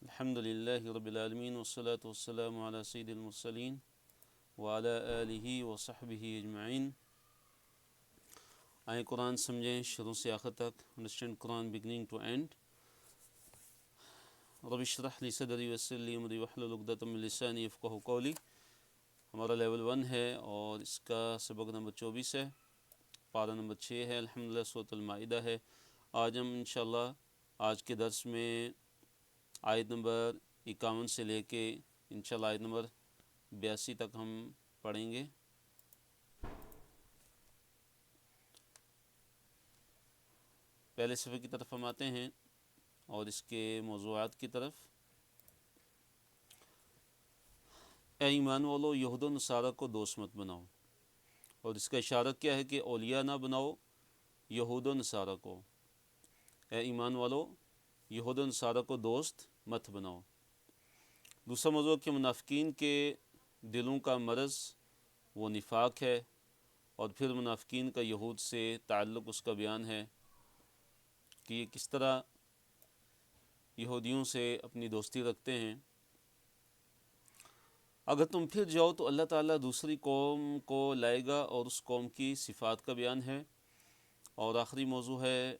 الحمد للہ رب العالمین والصلاة والسلام علی سید المرسلین وعلی آلہ وصحبہ اجمعین۔ آئیں قرآن سمجھیں شروع سے آخر تک۔ Understand Quran beginning to end. رب اشرح لی صدری ویسر لی امری واحلل عقدۃ من لسانی یفقہوا قولی۔ ہمارا لیول 1 ہے اور اس کا سبق نمبر 24 ہے، پارہ نمبر 6 ہے، الحمدللہ سورۃ المائدہ ہے۔ آج ہم انشاءاللہ آج کے درس میں آیت نمبر 51 سے لے کے انشاءاللہ آیت نمبر 82 تک ہم پڑھیں گے۔ پہلے صفحے کی طرف ہم آتے ہیں اور اس کے موضوعات کی طرف۔ اے ایمان والو، یہود و نصارہ کو دوست مت بناؤ، اور اس کا اشارہ کیا ہے کہ اولیاء نہ بناؤ یہود و نصارہ کو۔ اے ایمان والو، یہود و نصارہ کو دوست مت بناؤ۔ دوسرا موضوع کہ منافقین کے دلوں کا مرض وہ نفاق ہے، اور پھر منافقین کا یہود سے تعلق اس کا بیان ہے کہ یہ کس طرح یہودیوں سے اپنی دوستی رکھتے ہیں۔ اگر تم پھر جاؤ تو اللہ تعالیٰ دوسری قوم کو لائے گا، اور اس قوم کی صفات کا بیان ہے۔ اور آخری موضوع ہے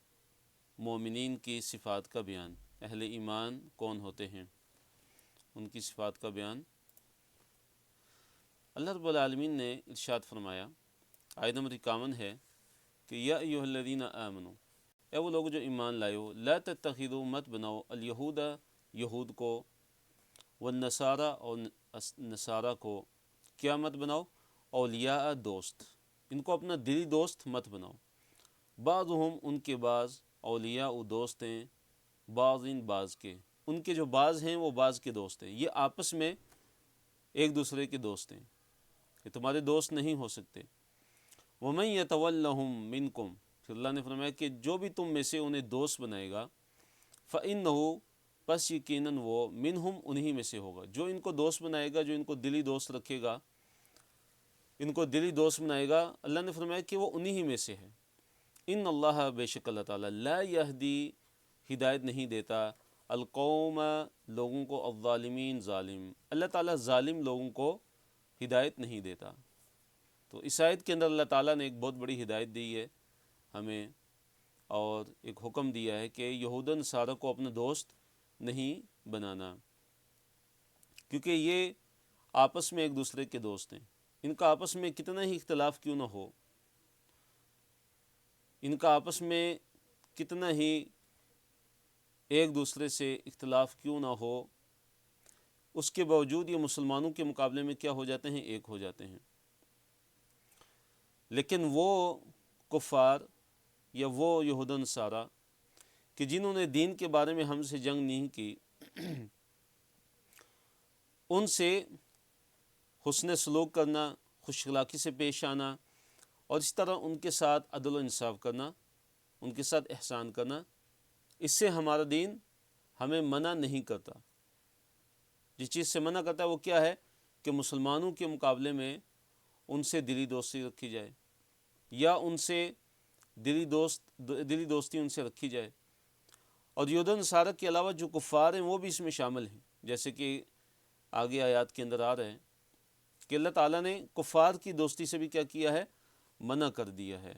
مومنین کی صفات کا بیان، اہل ایمان کون ہوتے ہیں، ان کی صفات کا بیان۔ اللہ رب العالمین نے ارشاد فرمایا، آیت نمبر 51 ہے کہ یا ایھا الذین آمنوا، اے وہ لوگ جو ایمان لائے ہو، لا تتخذوا مت بناؤ الیہود یہود کو، والنصارى اور نصارہ کو، کیا مت بناؤ، اولیاء دوست، ان کو اپنا دلی دوست مت بناؤ۔ بعضهم ان کے بعض، اولیاء دوست ہیں، بعض بعض کے، ان کے جو بعض ہیں وہ بعض کے دوست ہیں، یہ آپس میں ایک دوسرے کے دوست ہیں، یہ تمہارے دوست نہیں ہو سکتے۔ وَمَن يَتَوَلَّهُم مِّنكُم، پھر اللہ نے فرمایا کہ جو بھی تم میں سے انہیں دوست بنائے گا، فَإِنَّهُ، پس یقیناً وہ، منہم انہی میں سے ہوگا۔ جو ان کو دوست بنائے گا، جو ان کو دلی دوست رکھے گا، ان کو دلی دوست بنائے گا، اللہ نے فرمایا کہ وہ انہی میں سے ہے۔ ان اللہ، بے شک اللہ تعالیٰ، لا یہدی، ہدایت نہیں دیتا، القوم، لوگوں کو، الظالمین، ظالم، اللہ تعالیٰ ظالم لوگوں کو ہدایت نہیں دیتا۔ تو اس آیت کے اندر اللہ تعالیٰ نے ایک بہت بڑی ہدایت دی ہے ہمیں، اور ایک حکم دیا ہے کہ یہود و نصارہ کو اپنا دوست نہیں بنانا، کیونکہ یہ آپس میں ایک دوسرے کے دوست ہیں۔ ان کا آپس میں کتنا ہی اختلاف کیوں نہ ہو، ان کا آپس میں کتنا ہی ایک دوسرے سے اختلاف کیوں نہ ہو، اس کے باوجود یہ مسلمانوں کے مقابلے میں کیا ہو جاتے ہیں، ایک ہو جاتے ہیں۔ لیکن وہ کفار یا وہ یہود و نصارہ کہ جنہوں نے دین کے بارے میں ہم سے جنگ نہیں کی، ان سے حسن سلوک کرنا، خوش اخلاقی سے پیش آنا، اور اس طرح ان کے ساتھ عدل و انصاف کرنا، ان کے ساتھ احسان کرنا، اس سے ہمارا دین ہمیں منع نہیں کرتا۔ جس چیز سے منع کرتا ہے وہ کیا ہے کہ مسلمانوں کے مقابلے میں ان سے دلی دوستی رکھی جائے، یا ان سے دلی دوستی ان سے رکھی جائے۔ اور یہود و نصارہ کے علاوہ جو کفار ہیں وہ بھی اس میں شامل ہیں، جیسے کہ آگے آیات کے اندر آ رہے ہیں کہ اللہ تعالیٰ نے کفار کی دوستی سے بھی کیا کیا ہے، منع کر دیا ہے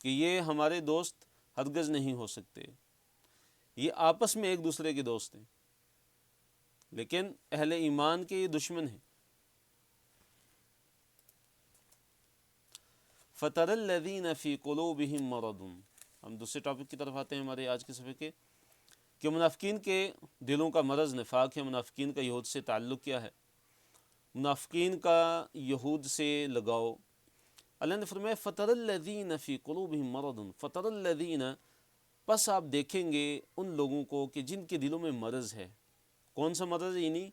کہ یہ ہمارے دوست ہرگز نہیں ہو سکتے، یہ آپس میں ایک دوسرے کے دوست ہیں، لیکن اہل ایمان کے یہ دشمن ہیں۔ فَتَرَى الَّذِينَ فِي قُلُوبِهِم مَّرَضٌ، ہم دوسرے ٹاپک کی طرف آتے ہیں ہمارے آج کے صفحے کے، کہ منافقین کے دلوں کا مرض نفاق ہے۔ منافقین کا یہود سے تعلق کیا ہے؟ منافقین کا یہود سے لگاؤ۔ اللہ نے فرمایا فَتَرَى الَّذِينَ فِي قُلُوبِهِم مَّرَضٌ، فَتَرَى الَّذِينَ، پس آپ دیکھیں گے ان لوگوں کو کہ جن کے دلوں میں مرض ہے۔ کون سا مرض ہے؟ یعنی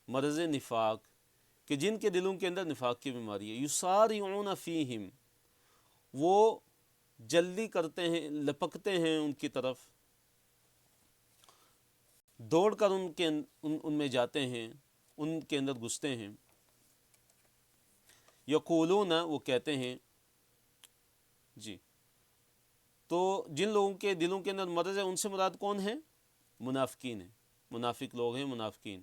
مرض نفاق، کہ جن کے دلوں کے اندر نفاق کی بیماری ہے۔ یُسَارِعُونَ فِيهِم، وہ جلدی کرتے ہیں، لپکتے ہیں ان کی طرف، دوڑ کر ان میں جاتے ہیں، ان کے اندر گھستے ہیں۔ یقولون، وہ کہتے ہیں، جی، تو جن لوگوں کے دلوں کے اندر مرض ہے ان سے مراد کون ہے؟ منافقین ہیں۔ منافق لوگ ہیں، منافقین۔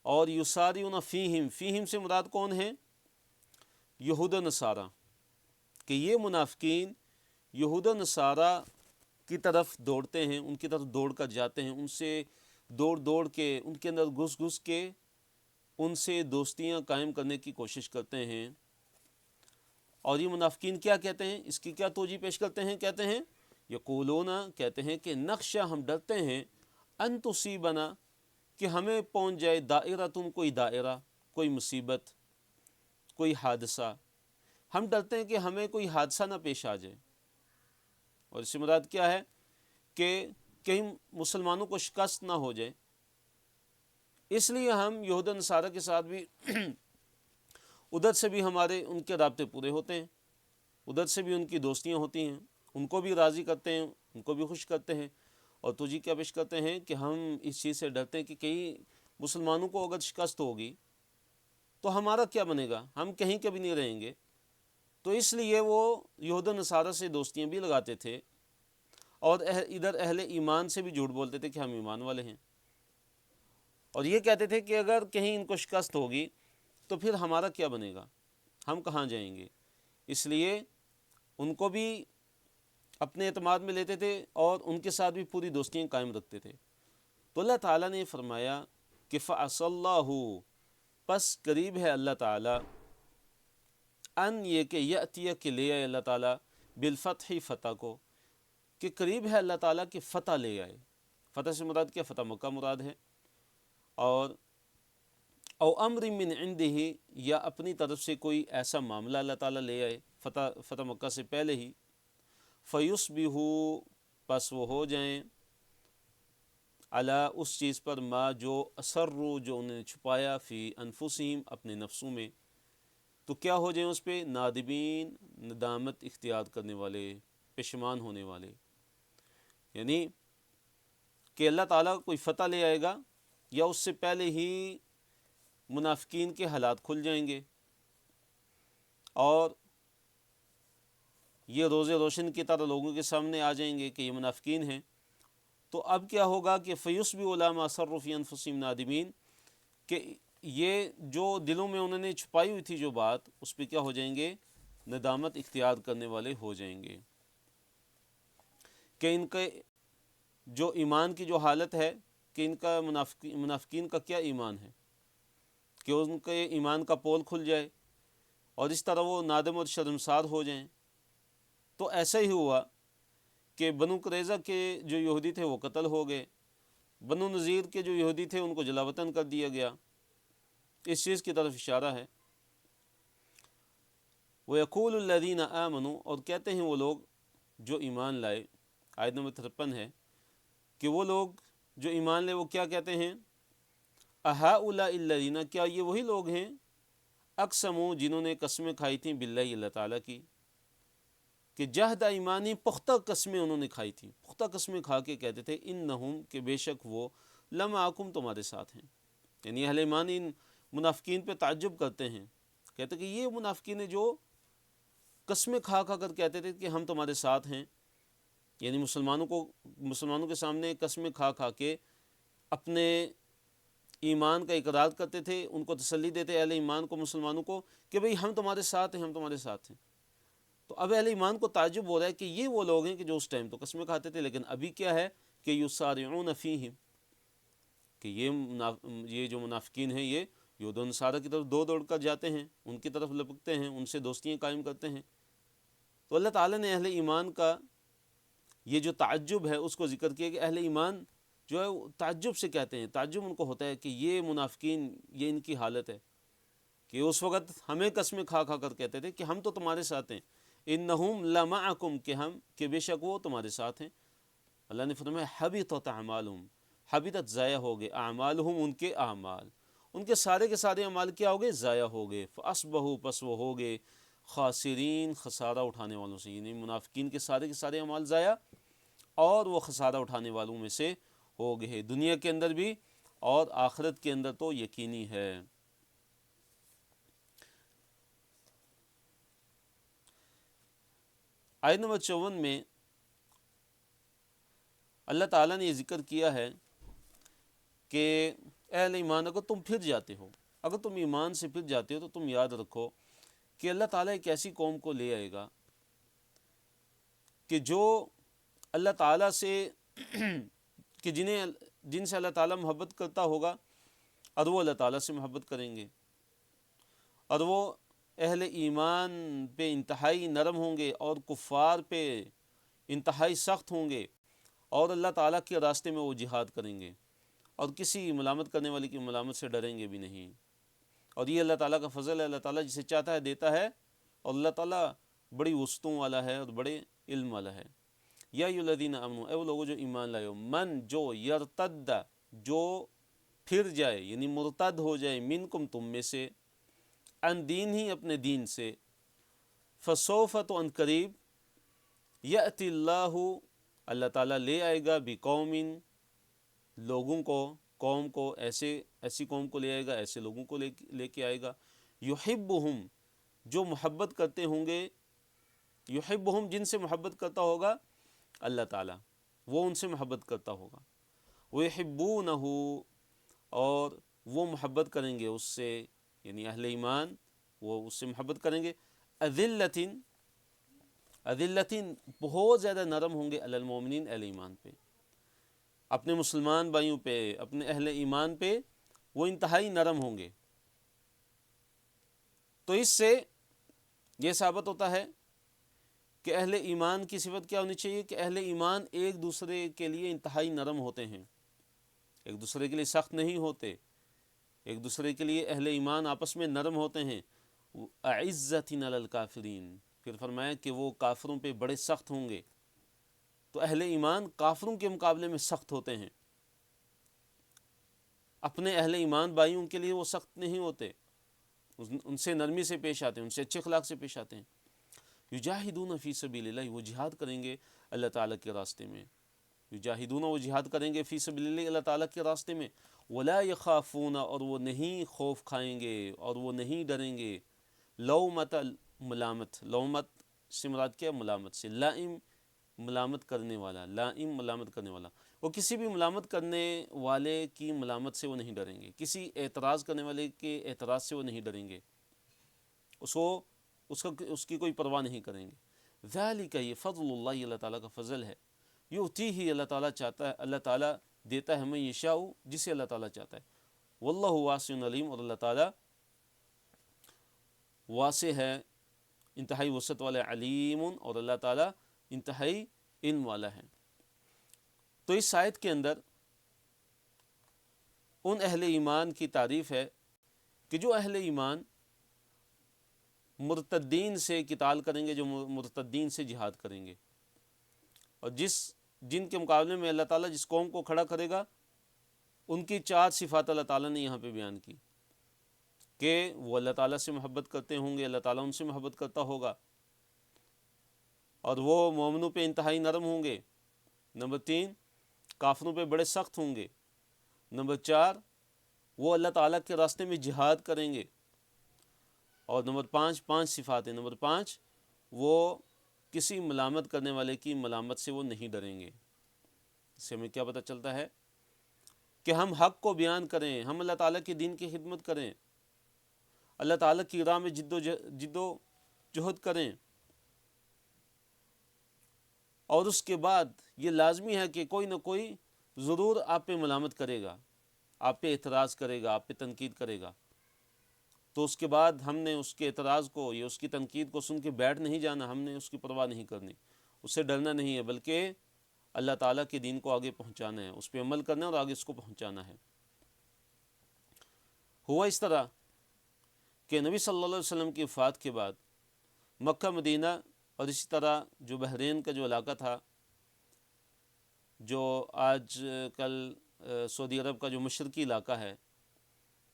اور یسارعون فیہم، فیہم سے مراد کون ہیں؟ یہود و نصارہ، کہ یہ منافقین یہود و نصارہ کی طرف دوڑتے ہیں، ان کی طرف دوڑ کر جاتے ہیں، ان سے دوڑ کے ان کے اندر گھس کے ان سے دوستیاں قائم کرنے کی کوشش کرتے ہیں۔ اور یہ منافقین کیا کہتے ہیں، اس کی کیا توجیہ پیش کرتے ہیں؟ کہتے ہیں یقولون، کہتے ہیں کہ نخشا، ہم ڈرتے ہیں، ان تصیبنا، کہ ہمیں پہنچ جائے، دائرۃ، کوئی دائرہ، کوئی مصیبت، کوئی حادثہ، ہم ڈرتے ہیں کہ ہمیں کوئی حادثہ نہ پیش آ جائے۔ اور اس سے مراد کیا ہے کہ کہیں مسلمانوں کو شکست نہ ہو جائے، اس لیے ہم یہود و نصارہ کے ساتھ بھی ادھر سے بھی ہمارے ان کے رابطے پورے ہوتے ہیں، ادھر سے بھی ان کی دوستیاں ہوتی ہیں، ان کو بھی راضی کرتے ہیں، ان کو بھی خوش کرتے ہیں۔ اور توجیہ کیا پیش کرتے ہیں کہ ہم اس چیز سے ڈرتے ہیں کہ کہیں مسلمانوں کو اگر شکست ہوگی تو ہمارا کیا بنے گا، ہم کہیں کے بھی نہیں رہیں گے۔ تو اس لیے وہ یہود و نصارہ سے دوستیاں بھی لگاتے تھے، اور ادھر اہل ایمان سے بھی جھوٹ بولتے تھے کہ ہم ایمان والے ہیں، اور یہ کہتے تھے کہ اگر کہیں ان کو شکست ہوگی تو پھر ہمارا کیا بنے گا، ہم کہاں جائیں گے۔ اس لیے ان کو بھی اپنے اعتماد میں لیتے تھے اور ان کے ساتھ بھی پوری دوستیاں قائم رکھتے تھے۔ تو اللہ تعالیٰ نے فرمایا کہ فَعَصَى اللَّهُ، پس قریب ہے اللہ تعالیٰ، ان یہ کہ یأتیہ، کہ لے آئے اللہ تعالیٰ، بالفتح، فتح کو، کہ قریب ہے اللہ تعالیٰ کہ فتح لے آئے۔ فتح سے مراد کیا؟ فتح مکہ مراد ہے۔ اور او امر من عنده، یا اپنی طرف سے کوئی ایسا معاملہ اللہ تعالیٰ لے آئے فتح مکہ سے پہلے ہی، فیصبحوا، پس وہ ہو جائیں، علی، اس چیز پر، ما، جو اسروا، جو انہوں نے چھپایا، فی انفسہم، اپنے نفسوں میں، تو کیا ہو جائیں اس پہ؟ نادمین، ندامت اختیار کرنے والے، پشیمان ہونے والے۔ یعنی کہ اللہ تعالیٰ کوئی فتح لے آئے گا یا اس سے پہلے ہی منافقین کے حالات کھل جائیں گے، اور یہ روز روشن کی طرح لوگوں کے سامنے آ جائیں گے کہ یہ منافقین ہیں۔ تو اب کیا ہوگا کہ فیصبحوا علی ما اسروا فی انفسہم نادمین، کہ یہ جو دلوں میں انہوں نے چھپائی ہوئی تھی جو بات، اس پہ کیا ہو جائیں گے؟ ندامت اختیار کرنے والے ہو جائیں گے۔ کہ ان کے جو ایمان کی جو حالت ہے، کہ ان کا منافقین کا کیا ایمان ہے، کہ ان کے ایمان کا پول کھل جائے اور اس طرح وہ نادم اور شرمسار ہو جائیں۔ تو ایسا ہی ہوا کہ بنو قریظہ کے جو یہودی تھے وہ قتل ہو گئے، بنو نذیر کے جو یہودی تھے ان کو جلا وطن کر دیا گیا۔ اس چیز کی طرف اشارہ ہے۔ وَيَقُولُ الَّذِينَ آمَنُوا، اور کہتے ہیں وہ لوگ جو ایمان لائے، آیت نمبر 53 ہے کہ وہ لوگ جو ایمان لے وہ کیا کہتے ہیں؟ أَهَؤُلَاءِ الَّذِينَ، کیا یہ وہی لوگ ہیں، اقسموا، جنہوں نے قسمیں کھائی تھیں، باللہ، اللہ تعالیٰ کی، کہ جہد ایمانی، پختہ قسمیں انہوں نے کھائی تھیں، پختہ قسمیں کھا کے کہتے تھے انہم، کہ بے شک وہ، لمعکم، تمہارے ساتھ ہیں۔ یعنی اہل ایمان ان منافقین پہ تعجب کرتے ہیں، کہتے کہ یہ منافقین جو قسمیں کھا کر کہتے تھے کہ ہم تمہارے ساتھ ہیں، یعنی مسلمانوں کے سامنے قسمیں کھا کے اپنے ایمان کا اقرار کرتے تھے، ان کو تسلی دیتے اہل ایمان کو، مسلمانوں کو، کہ بھئی ہم تمہارے ساتھ ہیں، ہم تمہارے ساتھ ہیں۔ تو اب اہل ایمان کو تعجب ہو رہا ہے کہ یہ وہ لوگ ہیں کہ جو اس ٹائم تو قسمیں کھاتے تھے، لیکن ابھی کیا ہے کہ یسارعون فیہم، کہ یہ جو منافقین ہیں یہ یہود و نصارہ کی طرف دوڑ کر جاتے ہیں، ان کی طرف لپکتے ہیں، ان سے دوستیاں قائم کرتے ہیں۔ تو اللہ تعالیٰ نے اہل ایمان کا یہ جو تعجب ہے اس کو ذکر کیا کہ اہل ایمان جو ہے وہ تعجب سے کہتے ہیں، تعجب ان کو ہوتا ہے کہ یہ منافقین، یہ ان کی حالت ہے کہ اس وقت ہمیں قسمیں کھا کر کہتے تھے کہ ہم تو تمہارے ساتھ ہیں، انہم لمعکم، کہ بے شک وہ تمہارے ساتھ ہیں۔ اللہ نے فرمایا حبطت اعمالہم، حبطت، ضائع ہو گئے، اعمالہم، ان کے اعمال، ان کے سارے اعمال کیا ہو گئے؟ ضائع ہو گئے۔ فاصبحوا، پس وہ ہو گئے، خاسرین، خسارہ اٹھانے والوں سے، یعنی منافقین کے سارے اعمال ضائع، اور وہ خسارہ اٹھانے والوں میں سے ہو گئے، دنیا کے اندر بھی اور آخرت کے اندر تو یقینی ہے۔ آیت نمبر 54 میں اللہ تعالیٰ نے یہ ذکر کیا ہے کہ اہل ایمان اگر تم پھر جاتے ہو، اگر تم ایمان سے پھر جاتے ہو، تو تم یاد رکھو کہ اللہ تعالیٰ ایک ایسی قوم کو لے آئے گا کہ جو اللہ تعالیٰ سے کہ جن سے اللہ تعالیٰ محبت کرتا ہوگا، اور وہ اللہ تعالیٰ سے محبت کریں گے، اور وہ اہل ایمان پہ انتہائی نرم ہوں گے اور کفار پہ انتہائی سخت ہوں گے، اور اللہ تعالیٰ کے راستے میں وہ جہاد کریں گے، اور کسی ملامت کرنے والی کی ملامت سے ڈریں گے بھی نہیں۔ اور یہ اللہ تعالیٰ کا فضل ہے، اللہ تعالیٰ جسے چاہتا ہے دیتا ہے، اور اللہ تعالیٰ بڑی وسعتوں والا ہے اور بڑے علم والا ہے۔ یا ایھا الذین آمنوا، اے وہ لوگوں جو ایمان لائے ہو، من جو یرتد جو پھر جائے یعنی مرتد ہو جائے، منکم تم میں سے، عن دین ہی اپنے دین سے، فسوف تو ان قریب، یأتی اللہ اللہ تعالیٰ لے آئے گا بقوم لوگوں کو، قوم کو، ایسی قوم کو لے آئے گا، ایسے لوگوں کو لے کے آئے گا، یحبہم جو محبت کرتے ہوں گے، یحبہم جن سے محبت کرتا ہوگا اللہ تعالیٰ، وہ ان سے محبت کرتا ہوگا، ویحبونہ اور وہ محبت کریں گے اس سے، یعنی اہل ایمان وہ اس سے محبت کریں گے، اذلتن بہت زیادہ نرم ہوں گے، علی المومنین اہل ایمان پہ، اپنے مسلمان بھائیوں پہ، اپنے اہل ایمان پہ وہ انتہائی نرم ہوں گے۔ تو اس سے یہ ثابت ہوتا ہے کہ اہل ایمان کی صفت کیا ہونی چاہیے کہ اہل ایمان ایک دوسرے کے لیے انتہائی نرم ہوتے ہیں، ایک دوسرے کے لیے سخت نہیں ہوتے، ایک دوسرے کے لیے اہل ایمان آپس میں نرم ہوتے ہیں۔ اعزۃ علی الکافرین، پھر فرمایا کہ وہ کافروں پہ بڑے سخت ہوں گے۔ تو اہل ایمان کافروں کے مقابلے میں سخت ہوتے ہیں، اپنے اہل ایمان بھائیوں کے لیے وہ سخت نہیں ہوتے، ان سے نرمی سے پیش آتے ہیں، ان سے اچھے اخلاق سے پیش آتے ہیں۔ یجاہدون فی سبیل اللہ، وہ جہاد کریں گے اللہ تعالیٰ کے راستے میں، یجاہدون وہ جہاد کریں گے فی سبیل اللہ اللہ تعالیٰ کے راستے میں، ولا یخافون اور وہ نہیں خوف کھائیں گے اور وہ نہیں ڈریں گے، لومۃ ملامت، لومت سے مراد کیا؟ ملامت سے، لائم ملامت کرنے والا، لائم ملامت کرنے والا، وہ کسی بھی ملامت کرنے والے کی ملامت سے وہ نہیں ڈریں گے، کسی اعتراض کرنے والے کے اعتراض سے وہ نہیں ڈریں گے، اس کی کوئی پرواہ نہیں کریں گے۔ ذالک یہ فضل اللہ، اللہ تعالیٰ کا فضل ہے، یؤتیہ اللہ تعالیٰ چاہتا ہے، اللہ تعالیٰ دیتا ہے من یشاء جسے اللہ تعالیٰ چاہتا ہے، واللہ واسع علیم اور اللہ تعالیٰ واسع ہے، انتہائی وسعت والا، علیم اور اللہ تعالیٰ انتہائی علم والا ہے۔ تو اس آیت کے اندر ان اہل ایمان کی تعریف ہے کہ جو اہل ایمان مرتدین سے قتال کریں گے، جو مرتدین سے جہاد کریں گے، اور جن کے مقابلے میں اللہ تعالیٰ جس قوم کو کھڑا کرے گا، ان کی 4 صفات اللہ تعالیٰ نے یہاں پہ بیان کی کہ وہ اللہ تعالیٰ سے محبت کرتے ہوں گے، اللہ تعالیٰ ان سے محبت کرتا ہوگا، اور وہ مومنوں پہ انتہائی نرم ہوں گے۔ نمبر 3 کافروں پہ بڑے سخت ہوں گے۔ نمبر 4 وہ اللہ تعالیٰ کے راستے میں جہاد کریں گے۔ اور نمبر 5 صفات ہیں۔ نمبر 5 وہ کسی ملامت کرنے والے کی ملامت سے وہ نہیں ڈریں گے۔ اس سے ہمیں کیا پتہ چلتا ہے کہ ہم حق کو بیان کریں، ہم اللہ تعالیٰ کے دین کی خدمت کریں، اللہ تعالیٰ کی راہ میں جد و جہد کریں، اور اس کے بعد یہ لازمی ہے کہ کوئی نہ کوئی ضرور آپ پہ ملامت کرے گا، آپ پہ اعتراض کرے گا، آپ پہ تنقید کرے گا، تو اس کے بعد ہم نے اس کے اعتراض کو یا اس کی تنقید کو سن کے بیٹھ نہیں جانا، ہم نے اس کی پرواہ نہیں کرنی، اس سے ڈرنا نہیں ہے، بلکہ اللہ تعالیٰ کے دین کو آگے پہنچانا ہے، اس پہ عمل کرنا ہے اور آگے اس کو پہنچانا ہے۔ ہوا اس طرح کہ نبی صلی اللہ علیہ وسلم کی وفات کے بعد مکہ مدینہ اور اسی طرح جو بحرین کا جو علاقہ تھا، جو آج کل سعودی عرب کا جو مشرقی علاقہ ہے،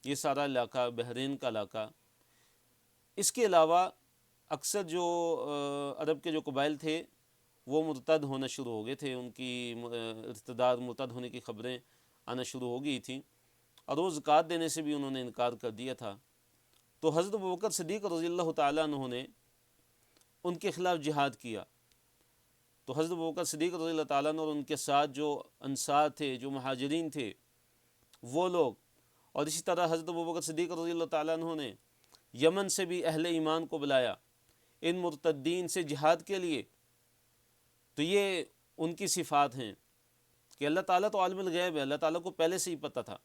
یہ سارا علاقہ بحرین کا علاقہ، اس کے علاوہ اکثر جو عرب کے جو قبائل تھے وہ مرتد ہونا شروع ہو گئے تھے، ان کی ارتداد مرتد ہونے کی خبریں آنا شروع ہو گئی تھیں، اور وہ زکوٰۃ دینے سے بھی انہوں نے انکار کر دیا تھا۔ تو حضرت ابوبکر صدیق رضی اللہ تعالیٰ عنہ نے ان کے خلاف جہاد کیا۔ تو حضرت ابوبکر صدیق رضی اللہ تعالیٰ عنہ اور ان کے ساتھ جو انصار تھے، جو مہاجرین تھے، وہ لوگ، اور اسی طرح حضرت ابوبکر صدیق رضی اللہ تعالیٰ عنہ نے یمن سے بھی اہل ایمان کو بلایا ان مرتدین سے جہاد کے لیے۔ تو یہ ان کی صفات ہیں کہ اللہ تعالیٰ تو عالم الغیب ہے، اللہ تعالیٰ کو پہلے سے ہی پتہ تھا،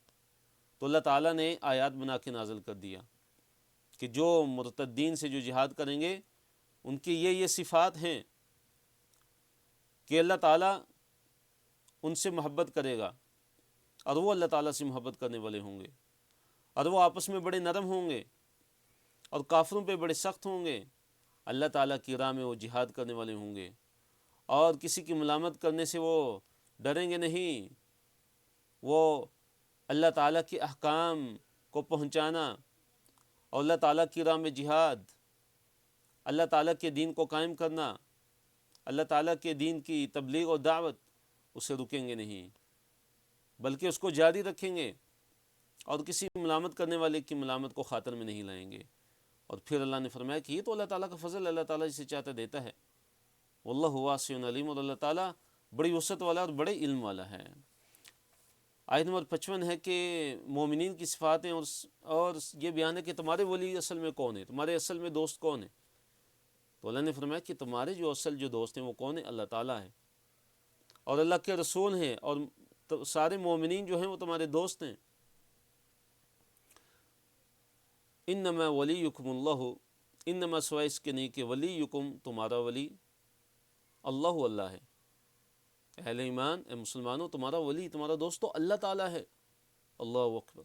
تو اللہ تعالیٰ نے آیات بنا کے نازل کر دیا کہ جو مرتدین سے جو جہاد کریں گے ان کی یہ صفات ہیں کہ اللہ تعالیٰ ان سے محبت کرے گا اور وہ اللہ تعالیٰ سے محبت کرنے والے ہوں گے، اور وہ آپس میں بڑے نرم ہوں گے اور کافروں پہ بڑے سخت ہوں گے، اللہ تعالیٰ کی راہ میں وہ جہاد کرنے والے ہوں گے، اور کسی کی ملامت کرنے سے وہ ڈریں گے نہیں، وہ اللہ تعالیٰ کے احکام کو پہنچانا اور اللہ تعالیٰ کی راہ میں جہاد، اللہ تعالیٰ کے دین کو قائم کرنا، اللہ تعالیٰ کے دین کی تبلیغ اور دعوت، اسے رکیں گے نہیں بلکہ اس کو جاری رکھیں گے، اور کسی ملامت کرنے والے کی ملامت کو خاطر میں نہیں لائیں گے۔ اور پھر اللہ نے فرمایا کہ یہ تو اللہ تعالیٰ کا فضل ہے، اللہ تعالیٰ جسے چاہتا دیتا ہے، واللہ واسع علیم، اور اللہ تعالیٰ بڑی وسعت والا اور بڑے علم والا ہے۔ آیت نمبر 55 ہے کہ مومنین کی صفاتیں اور یہ بیان ہے کہ تمہارے ولی اصل میں کون ہے، تمہارے اصل میں دوست کون ہے؟ تو اللہ نے فرمایا کہ تمہارے جو اصل جو دوست ہیں وہ کون ہیں؟ اللہ تعالیٰ ہے اور اللہ کے رسول ہیں، اور سارے مومنین جو ہیں وہ تمہارے دوست ہیں۔ انما ولیکم اللہ، انما سوائے اس کے نہیں کہ ولیکم تمہارا ولی اللہ ہے۔ اہل ایمان، اے مسلمانوں، تمہارا ولی، تمہارا دوست تو اللہ تعالیٰ ہے۔ اللہ اکبر،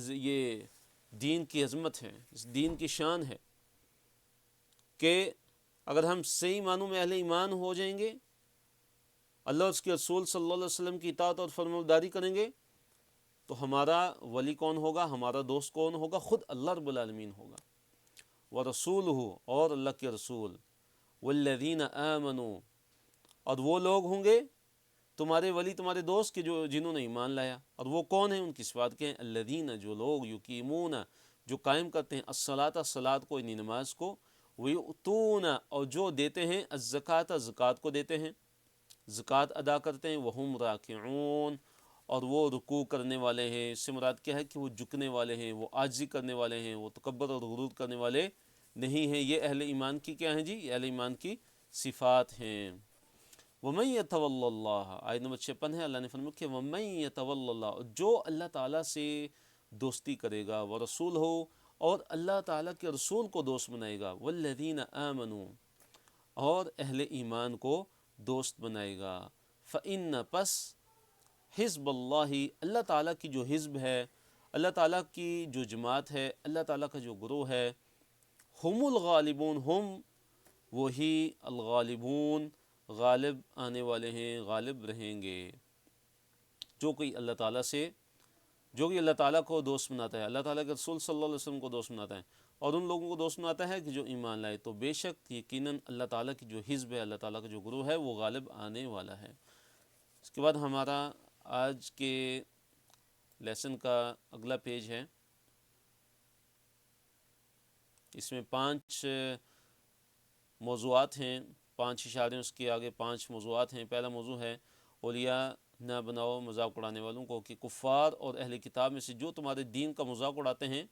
یہ دین کی عظمت ہے، اس دین کی شان ہے کہ اگر ہم صحیح معنوں میں اہل ایمان ہو جائیں گے، اللہ اور اس کے رسول صلی اللہ علیہ وسلم کی اطاعت اور فرمانبرداری کریں گے، تو ہمارا ولی کون ہوگا، ہمارا دوست کون ہوگا؟ خود اللہ رب العالمین ہوگا۔ وَرَسُولُهُ، اور اللہ کے رسول، وَالَّذِينَ آمَنُوا، اور وہ لوگ ہوں گے تمہارے ولی، تمہارے دوست کے جنہوں نے ایمان لایا، اور وہ کون ہیں؟ ان کی صفات کیا ہیں؟ الَّذِينَ، جو لوگ، یقیمون، جو قائم کرتے ہیں، الصلاۃ، صلاۃ کو، یعنی نماز کو، وَيُؤْتُونَ، اور جو دیتے ہیں، الزکوٰۃ، زکوٰۃ کو دیتے ہیں، زکوٰۃ ادا کرتے ہیں، وَهُمْ رَاكِعُونَ، اور وہ رکوع کرنے والے ہیں۔ اس سے مراد کیا ہے کہ وہ جھکنے والے ہیں، وہ عاجزی کرنے والے ہیں، وہ تکبر اور غرور کرنے والے نہیں ہیں۔ یہ اہل ایمان کی کیا ہیں جی؟ یہ اہل ایمان کی صفات ہیں۔ وَمَن يَتَوَلَّ اللَّهَ، آیت نمبر 56 ہے، اللہ نے فرمایا کہ وَمَن يَتَوَلَّ اللَّهَ، جو اللہ تعالیٰ سے دوستی کرے گا، وَرَسُولُهُ، اور اللہ تعالیٰ کے رسول کو دوست بنائے گا، وَالَّذِينَ آمَنُوا، اور اہل ایمان کو دوست بنائے گا، فَإِنَّ، پس، حزب اللہ، اللہ تعالیٰ کی جو حزب ہے، اللہ تعالیٰ کی جو جماعت ہے، اللہ تعالیٰ کا جو گروہ ہے، ہم الغالبون، ہم وہی، الغالبون، غالب آنے والے ہیں، غالب رہیں گے۔ جو کوئی اللہ تعالیٰ سے، جو کوئی اللہ تعالیٰ کو دوست بناتا ہے، اللہ تعالیٰ کے رسول صلی اللہ علیہ وسلم کو دوست بناتا ہے، اور ان لوگوں کو دوست بناتا ہے کہ جو ایمان لائے، تو بے شک یقیناً اللہ تعالیٰ کی جو حزب ہے، اللہ تعالیٰ کا جو گروہ ہے، وہ غالب آنے والا ہے۔ اس کے بعد ہمارا آج کے لیسن کا اگلا پیج ہے، اس میں 5 موضوعات ہیں، 5 اشارے، اس کے آگے 5 موضوعات ہیں۔ پہلا موضوع ہے اولیاء نہ بناؤ مذاق اڑانے والوں کو، کہ کفار اور اہل کتاب میں سے جو تمہارے دین کا مذاق اڑاتے ہیں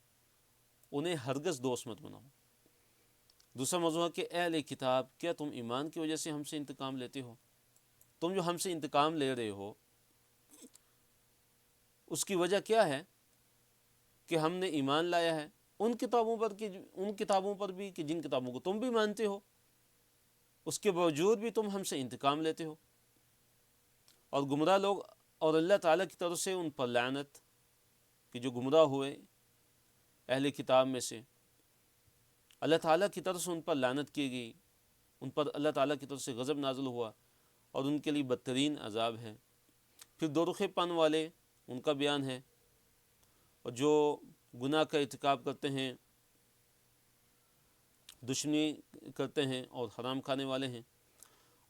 انہیں ہرگز دوست مت بناؤ۔ دوسرا موضوع ہے کہ اے اہل کتاب، کیا تم ایمان کی وجہ سے ہم سے انتقام لیتے ہو؟ تم جو ہم سے انتقام لے رہے ہو اس کی وجہ کیا ہے؟ کہ ہم نے ایمان لایا ہے ان کتابوں پر بھی کہ جن کتابوں کو تم بھی مانتے ہو، اس کے باوجود بھی تم ہم سے انتقام لیتے ہو، اور گمراہ لوگ، اور اللہ تعالیٰ کی طرف سے ان پر لعنت، کہ جو گمراہ ہوئے اہل کتاب میں سے، اللہ تعالیٰ کی طرف سے ان پر لعنت کی گئی، ان پر اللہ تعالیٰ کی طرف سے غضب نازل ہوا، اور ان کے لیے بدترین عذاب ہے۔ پھر دوزخ پن والے، ان کا بیان ہے، اور جو گناہ کا ارتکاب کرتے ہیں، دشمنی کرتے ہیں اور حرام کھانے والے ہیں۔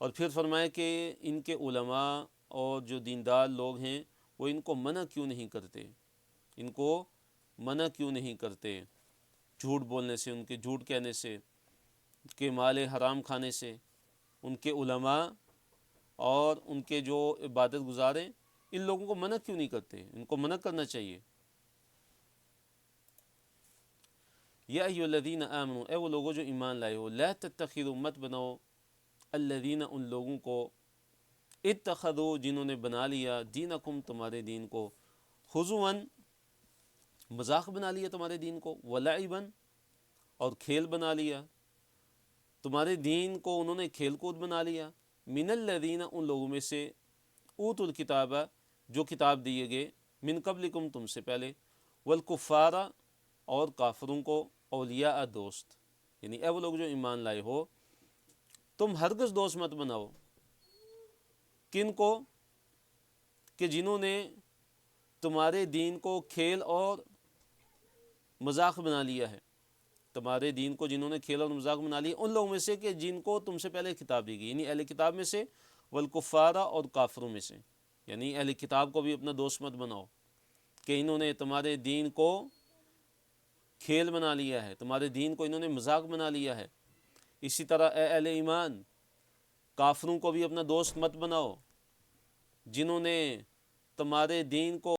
اور پھر فرمایا کہ ان کے علماء اور جو دیندار لوگ ہیں وہ ان کو منع کیوں نہیں کرتے، ان کو منع کیوں نہیں کرتے جھوٹ بولنے سے، ان کے جھوٹ کہنے سے، ان کے مال حرام کھانے سے۔ ان کے علماء اور ان کے جو عبادت گزار ہیں ان لوگوں کو منع کیوں نہیں کرتے؟ ان کو منع کرنا چاہیے۔ یا ایھا الذین آمنوا، اے وہ لوگوں جو ایمان لائے ہو، لا تتخذوا، مت بناؤ، الذین، ان لوگوں کو، اتخذوا، جنہوں نے بنا لیا، دینکم، تمہارے دین کو، خضوا، مذاق بنا لیا تمہارے دین کو، ولعبا، اور کھیل بنا لیا تمہارے دین کو، انہوں نے کھیل کود بنا لیا، من الذین، ان لوگوں میں سے، اوتوا الکتاب، جو کتاب دیے گئے، من قبلکم، تم سے پہلے، والکفار، اور کافروں کو، اولیاء، دوست، یعنی اے وہ لوگ جو ایمان لائے ہو، تم ہرگز دوست مت بناؤ، کن کو؟ کہ جنہوں نے تمہارے دین کو کھیل اور مذاق بنا لیا ہے، تمہارے دین کو جنہوں نے کھیل اور مذاق بنا لیا، ان لوگوں میں سے کہ جن کو تم سے پہلے کتاب دی گئی، یعنی اہل کتاب میں سے، والکفار، اور کافروں میں سے، یعنی اہل کتاب کو بھی اپنا دوست مت بناؤ کہ انہوں نے تمہارے دین کو کھیل بنا لیا ہے، تمہارے دین کو انہوں نے مذاق بنا لیا ہے۔ اسی طرح اے اہل ایمان، کافروں کو بھی اپنا دوست مت بناؤ جنہوں نے تمہارے دین کو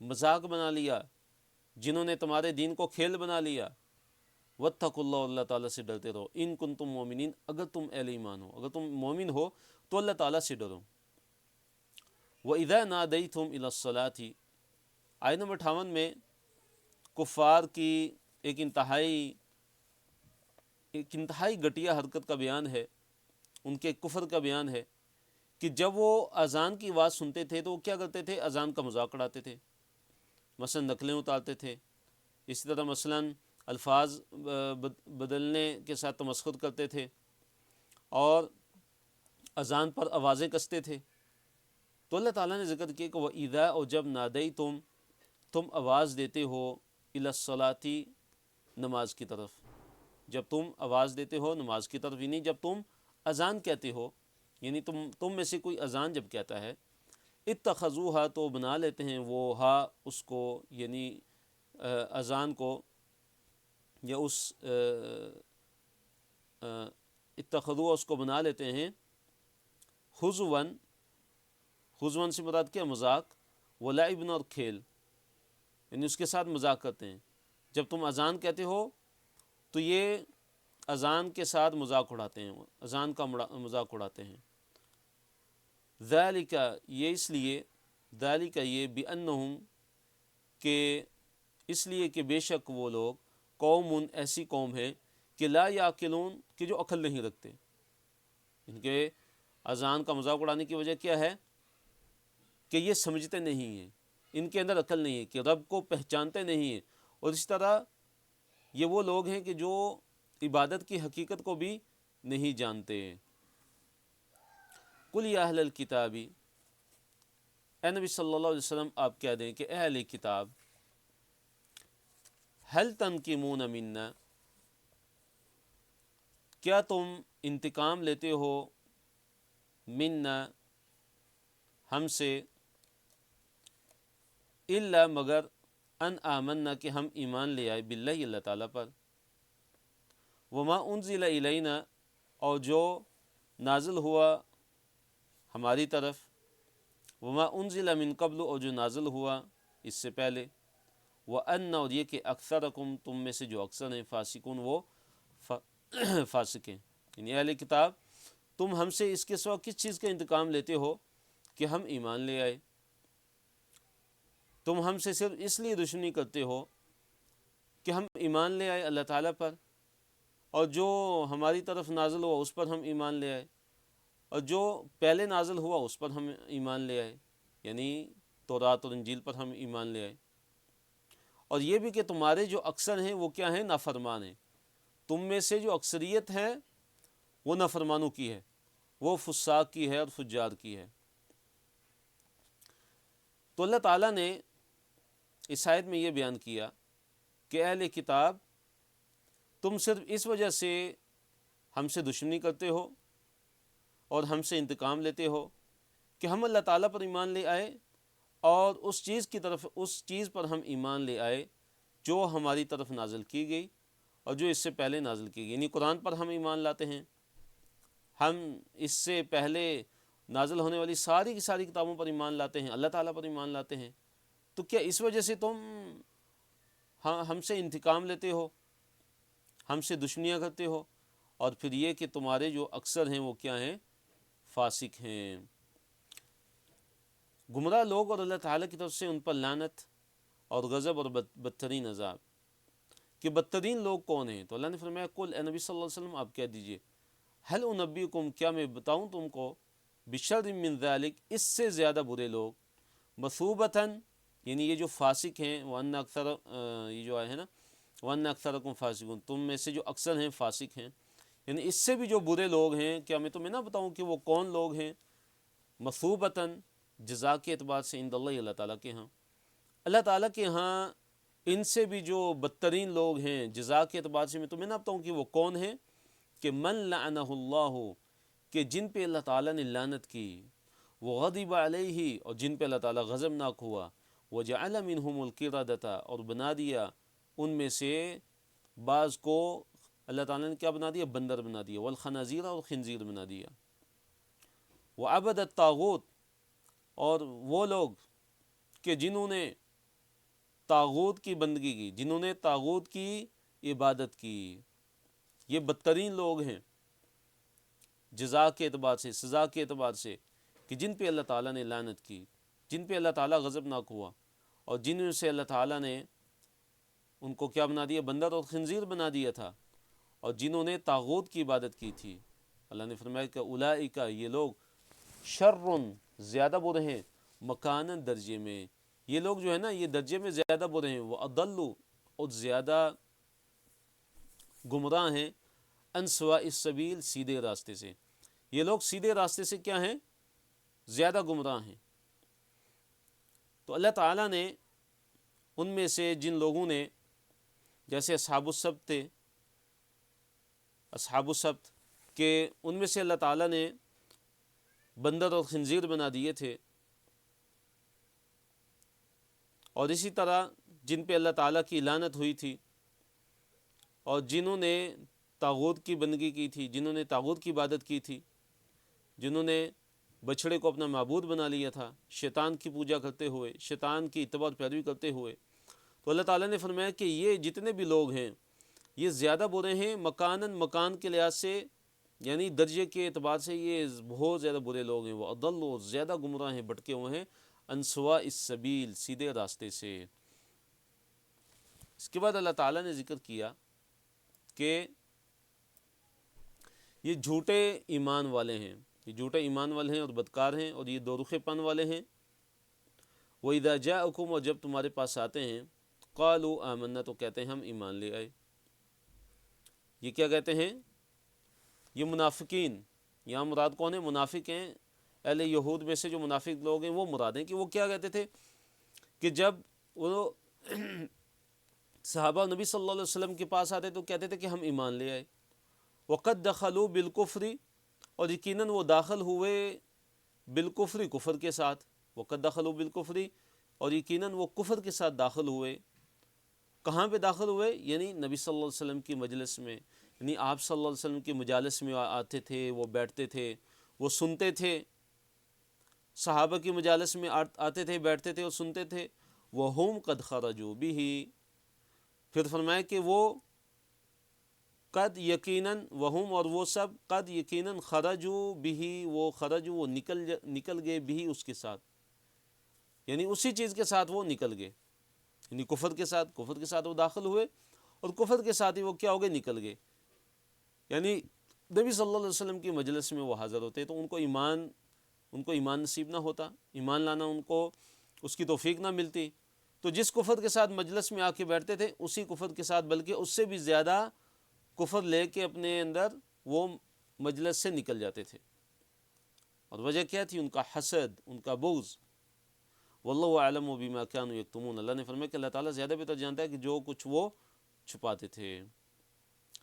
مذاق بنا لیا، جنہوں نے تمہارے دین کو کھیل بنا لیا۔ واتقوا اللہ، اللہ تعالیٰ سے ڈرتے رہو، ان کنتم مومنین، اگر تم اہل ایمان ہو، اگر تم مومن ہو تو اللہ تعالیٰ سے ڈرو۔ وَإِذَا نَادَيْتُمْ إِلَى الصَّلَاةِ، آیت نمبر 58 میں کفار کی ایک انتہائی گھٹیا حرکت کا بیان ہے، ان کے کفر کا بیان ہے کہ جب وہ اذان کی آواز سنتے تھے تو وہ کیا کرتے تھے؟ اذان کا مذاق اڑاتے تھے، مثلا نقلیں اتارتے تھے، اسی طرح مثلا الفاظ بدلنے کے ساتھ تمسخر کرتے تھے، اور اذان پر آوازیں کستے تھے۔ تو اللہ تعالیٰ نے ذکر کیا کہ وَإِذَا، اور جب نادیتم، تم آواز دیتے ہو، إِلَى الصَّلَاةِ، نماز کی طرف، جب تم آواز دیتے ہو نماز کی طرف، یعنی جب تم اذان کہتے ہو، یعنی تم میں سے کوئی اذان جب کہتا ہے، اتخذوها، تو بنا لیتے ہیں وہ، اس کو، یعنی اذان کو، یا اس اتخذوها، اس کو بنا لیتے ہیں، خضواً، خضواً سے مراد کیا؟ مذاق، ولعبن، اور کھیل، یعنی اس کے ساتھ مذاق کرتے ہیں۔ جب تم اذان کہتے ہو تو یہ اذان کے ساتھ مذاق اڑاتے ہیں، اذان کا مذاق اڑاتے ہیں۔ ذالک، یہ اس لیے، ذالک، یہ، بأنہم، کہ اس لیے کہ بے شک وہ لوگ، قوم، ایسی قوم ہے کہ لا یعقلون، کہ جو عقل نہیں رکھتے۔ ان کے اذان کا مذاق اڑانے کی وجہ کیا ہے؟ کہ یہ سمجھتے نہیں ہیں، ان کے اندر عقل نہیں ہے، کہ رب کو پہچانتے نہیں ہیں، اور اس طرح یہ وہ لوگ ہیں کہ جو عبادت کی حقیقت کو بھی نہیں جانتے۔ قل یا اہل الکتاب، اے نبی صلی اللہ علیہ وسلم آپ کہہ دیں کہ اے اہل کتاب، هل تنقمون منا، کیا تم انتقام لیتے ہو، منا، ہم سے، الا، مگر، ان آمنا، کہ ہم ایمان لے آئے، باللہ، اللہ تعالیٰ پر، وما انزل الینا، اور جو نازل ہوا ہماری طرف، وما انزل من قبل، اور جو نازل ہوا اس سے پہلے، وان، اور یہ کہ اکثرکم، تم میں سے جو اکثر ہیں، فاسقون، وہ فاسق ہیں، یعنی اہل کتاب، تم ہم سے اس کے سوا کس چیز کا انتقام لیتے ہو کہ ہم ایمان لے آئے؟ تم ہم سے صرف اس لیے دشمنی کرتے ہو کہ ہم ایمان لے آئے اللہ تعالیٰ پر، اور جو ہماری طرف نازل ہوا اس پر ہم ایمان لے آئے، اور جو پہلے نازل ہوا اس پر ہم ایمان لے آئے، یعنی تورات اور انجیل پر ہم ایمان لے آئے۔ اور یہ بھی کہ تمہارے جو اکثر ہیں وہ کیا ہیں؟ نافرمان ہیں، تم میں سے جو اکثریت ہے وہ نافرمانوں کی ہے، وہ فساق کی ہے اور فجار کی ہے۔ تو اللہ تعالیٰ نے اس آیت میں یہ بیان کیا کہ اہل کتاب، تم صرف اس وجہ سے ہم سے دشمنی کرتے ہو اور ہم سے انتقام لیتے ہو کہ ہم اللہ تعالیٰ پر ایمان لے آئے، اور اس چیز پر ہم ایمان لے آئے جو ہماری طرف نازل کی گئی اور جو اس سے پہلے نازل کی گئی، یعنی قرآن پر ہم ایمان لاتے ہیں، ہم اس سے پہلے نازل ہونے والی ساری کی ساری کتابوں پر ایمان لاتے ہیں، اللہ تعالیٰ پر ایمان لاتے ہیں، تو کیا اس وجہ سے تم ہم سے انتقام لیتے ہو، ہم سے دشمنیاں کرتے ہو؟ اور پھر یہ کہ تمہارے جو اکثر ہیں وہ کیا ہیں؟ فاسق ہیں۔ گمراہ لوگ اور اللہ تعالیٰ کی طرف سے ان پر لعنت اور غضب اور بدترین عذاب۔ کہ بدترین لوگ کون ہیں؟ تو اللہ نے فرمایا قل، اے نبی صلی اللہ علیہ وسلم آپ کہہ دیجئے، هل انبئکم، کیا میں بتاؤں تم کو، بشر من ذلک، اس سے زیادہ برے لوگ، مثوبتاً، یعنی یہ جو فاسق ہیں، وان اکثر، یہ جو ہے نا وان اکثرکم فاسقون، تم میں سے جو اکثر ہیں فاسق ہیں، یعنی اس سے بھی جو برے لوگ ہیں، کیا میں تمہیں نہ بتاؤں کہ وہ کون لوگ ہیں؟ مثوبتاً، جزا کے اعتبار سے، عند اللہ، اللہ تعالیٰ کے ہاں، اللہ تعالیٰ کے ہاں ان سے بھی جو بدترین لوگ ہیں جزا کے اعتبار سے میں تمہیں نہ بتاؤں کہ وہ کون ہیں؟ کہ من لعنہ اللہ، کہ جن پہ اللہ تعالیٰ نے لعنت کی، وغضب علیہ، اور جن پہ اللہ تعالیٰ غضبناک ہوا، وجعل منہم القردۃ، اور بنا دیا ان میں سے بعض کو اللہ تعالیٰ نے کیا بنا دیا؟ بندر بنا دیا، والخنازیر، اور خنزیر بنا دیا، وعبد الطاغوت، اور وہ لوگ کہ جنہوں نے طاغوت کی بندگی کی، جنہوں نے طاغوت کی عبادت کی، یہ بدترین لوگ ہیں جزا کے اعتبار سے، سزا کے اعتبار سے، کہ جن پہ اللہ تعالیٰ نے لعنت کی، جن پہ اللہ تعالیٰ غضبناک ہوا، اور جن سے اللہ تعالیٰ نے ان کو کیا بنا دیا؟ بندر اور خنزیر بنا دیا تھا، اور جنہوں نے طاغوت کی عبادت کی تھی۔ اللہ نے فرمایا کہ اولئک، یہ لوگ، شر، زیادہ برے ہیں، مکاناً، درجے میں، یہ لوگ جو ہے نا یہ درجے میں زیادہ برے ہیں، وہ اضل، اور زیادہ گمراہ ہیں، عن سواء السبیل، سیدھے راستے سے، یہ لوگ سیدھے راستے سے کیا ہیں؟ زیادہ گمراہ ہیں۔ تو اللہ تعالیٰ نے ان میں سے جن لوگوں نے، جیسے اصحاب السبت تھے، اصحاب السبت، کہ ان میں سے اللہ تعالیٰ نے بندر اور خنزیر بنا دیے تھے، اور اسی طرح جن پہ اللہ تعالیٰ کی لعنت ہوئی تھی، اور جنہوں نے طاغوت کی بندگی کی تھی، جنہوں نے طاغوت کی عبادت کی تھی، جنہوں نے بچھڑے کو اپنا معبود بنا لیا تھا، شیطان کی پوجا کرتے ہوئے، شیطان کی اتباع اور پیروی کرتے ہوئے، تو اللہ تعالیٰ نے فرمایا کہ یہ جتنے بھی لوگ ہیں یہ زیادہ برے ہیں، مکاناً، مکان کے لحاظ سے، یعنی درجے کے اعتبار سے یہ بہت زیادہ برے لوگ ہیں، وہ اضل، زیادہ گمراہ ہیں، بھٹکے ہوئے ہیں، عن سواء السبیل، سیدھے راستے سے۔ اس کے بعد اللہ تعالیٰ نے ذکر کیا کہ یہ جھوٹے ایمان والے ہیں، یہ جھوٹے ایمان والے ہیں اور بدکار ہیں، اور یہ دو رخے پن والے ہیں۔ وَإِذَا جَاءَكُمْ، اور جب تمہارے پاس آتے ہیں، قَالُوا آمَنَّا، تو کہتے ہیں ہم ایمان لے آئے۔ یہ کیا کہتے ہیں؟ یہ منافقین، یہاں مراد کون ہیں؟ منافق ہیں، اہل یہود میں سے جو منافق لوگ ہیں وہ مراد ہیں، کہ وہ کیا کہتے تھے کہ جب وہ صحابہ نبی صلی اللہ علیہ وسلم کے پاس آتے تو کہتے تھے کہ ہم ایمان لے آئے، وَقَدْ دَخَلُوا بِالْكُفْرِ، اور یقیناً وہ داخل ہوئے بالکفر، کفر کے ساتھ، وَقَدْ دَخَلُوا بِالْكُفْرِ، اور یقیناً وہ کفر کے ساتھ داخل ہوئے۔ کہاں پہ داخل ہوئے؟ یعنی نبی صلی اللہ علیہ وسلم کی مجلس میں، یعنی آپ صلی اللہ علیہ وسلم کی مجالس میں آتے تھے، وہ بیٹھتے تھے، وہ سنتے تھے، صحابہ کی مجالس میں آتے تھے، بیٹھتے تھے اور سنتے تھے، وَهُمْ قَدْ خَرَجُوا بِهِ، پھر فرمایا کہ وہ قد یقیناً، وہم، اور وہ سب، قد یقیناً، خرجوا بہ، وہ خرجوا، وہ نکل گئے، بھی اس کے ساتھ، یعنی اسی چیز کے ساتھ وہ نکل گئے، یعنی کفر کے ساتھ وہ داخل ہوئے، اور کفر کے ساتھ ہی وہ کیا ہو گئے؟ نکل گئے۔ یعنی نبی صلی اللہ علیہ وسلم کی مجلس میں وہ حاضر ہوتے تو ان کو ایمان نصیب نہ ہوتا، ایمان لانا ان کو اس کی توفیق نہ ملتی، تو جس کفر کے ساتھ مجلس میں آ کے بیٹھتے تھے اسی کفر کے ساتھ، بلکہ اس سے بھی زیادہ کفر لے کے اپنے اندر وہ مجلس سے نکل جاتے تھے۔ اور وجہ کیا تھی؟ ان کا حسد، ان کا بغض۔ واللہ اعلم بما كانوا یکتمون، اللہ نے فرمایا کہ اللہ تعالیٰ زیادہ بہتر جانتا ہے کہ جو کچھ وہ چھپاتے تھے۔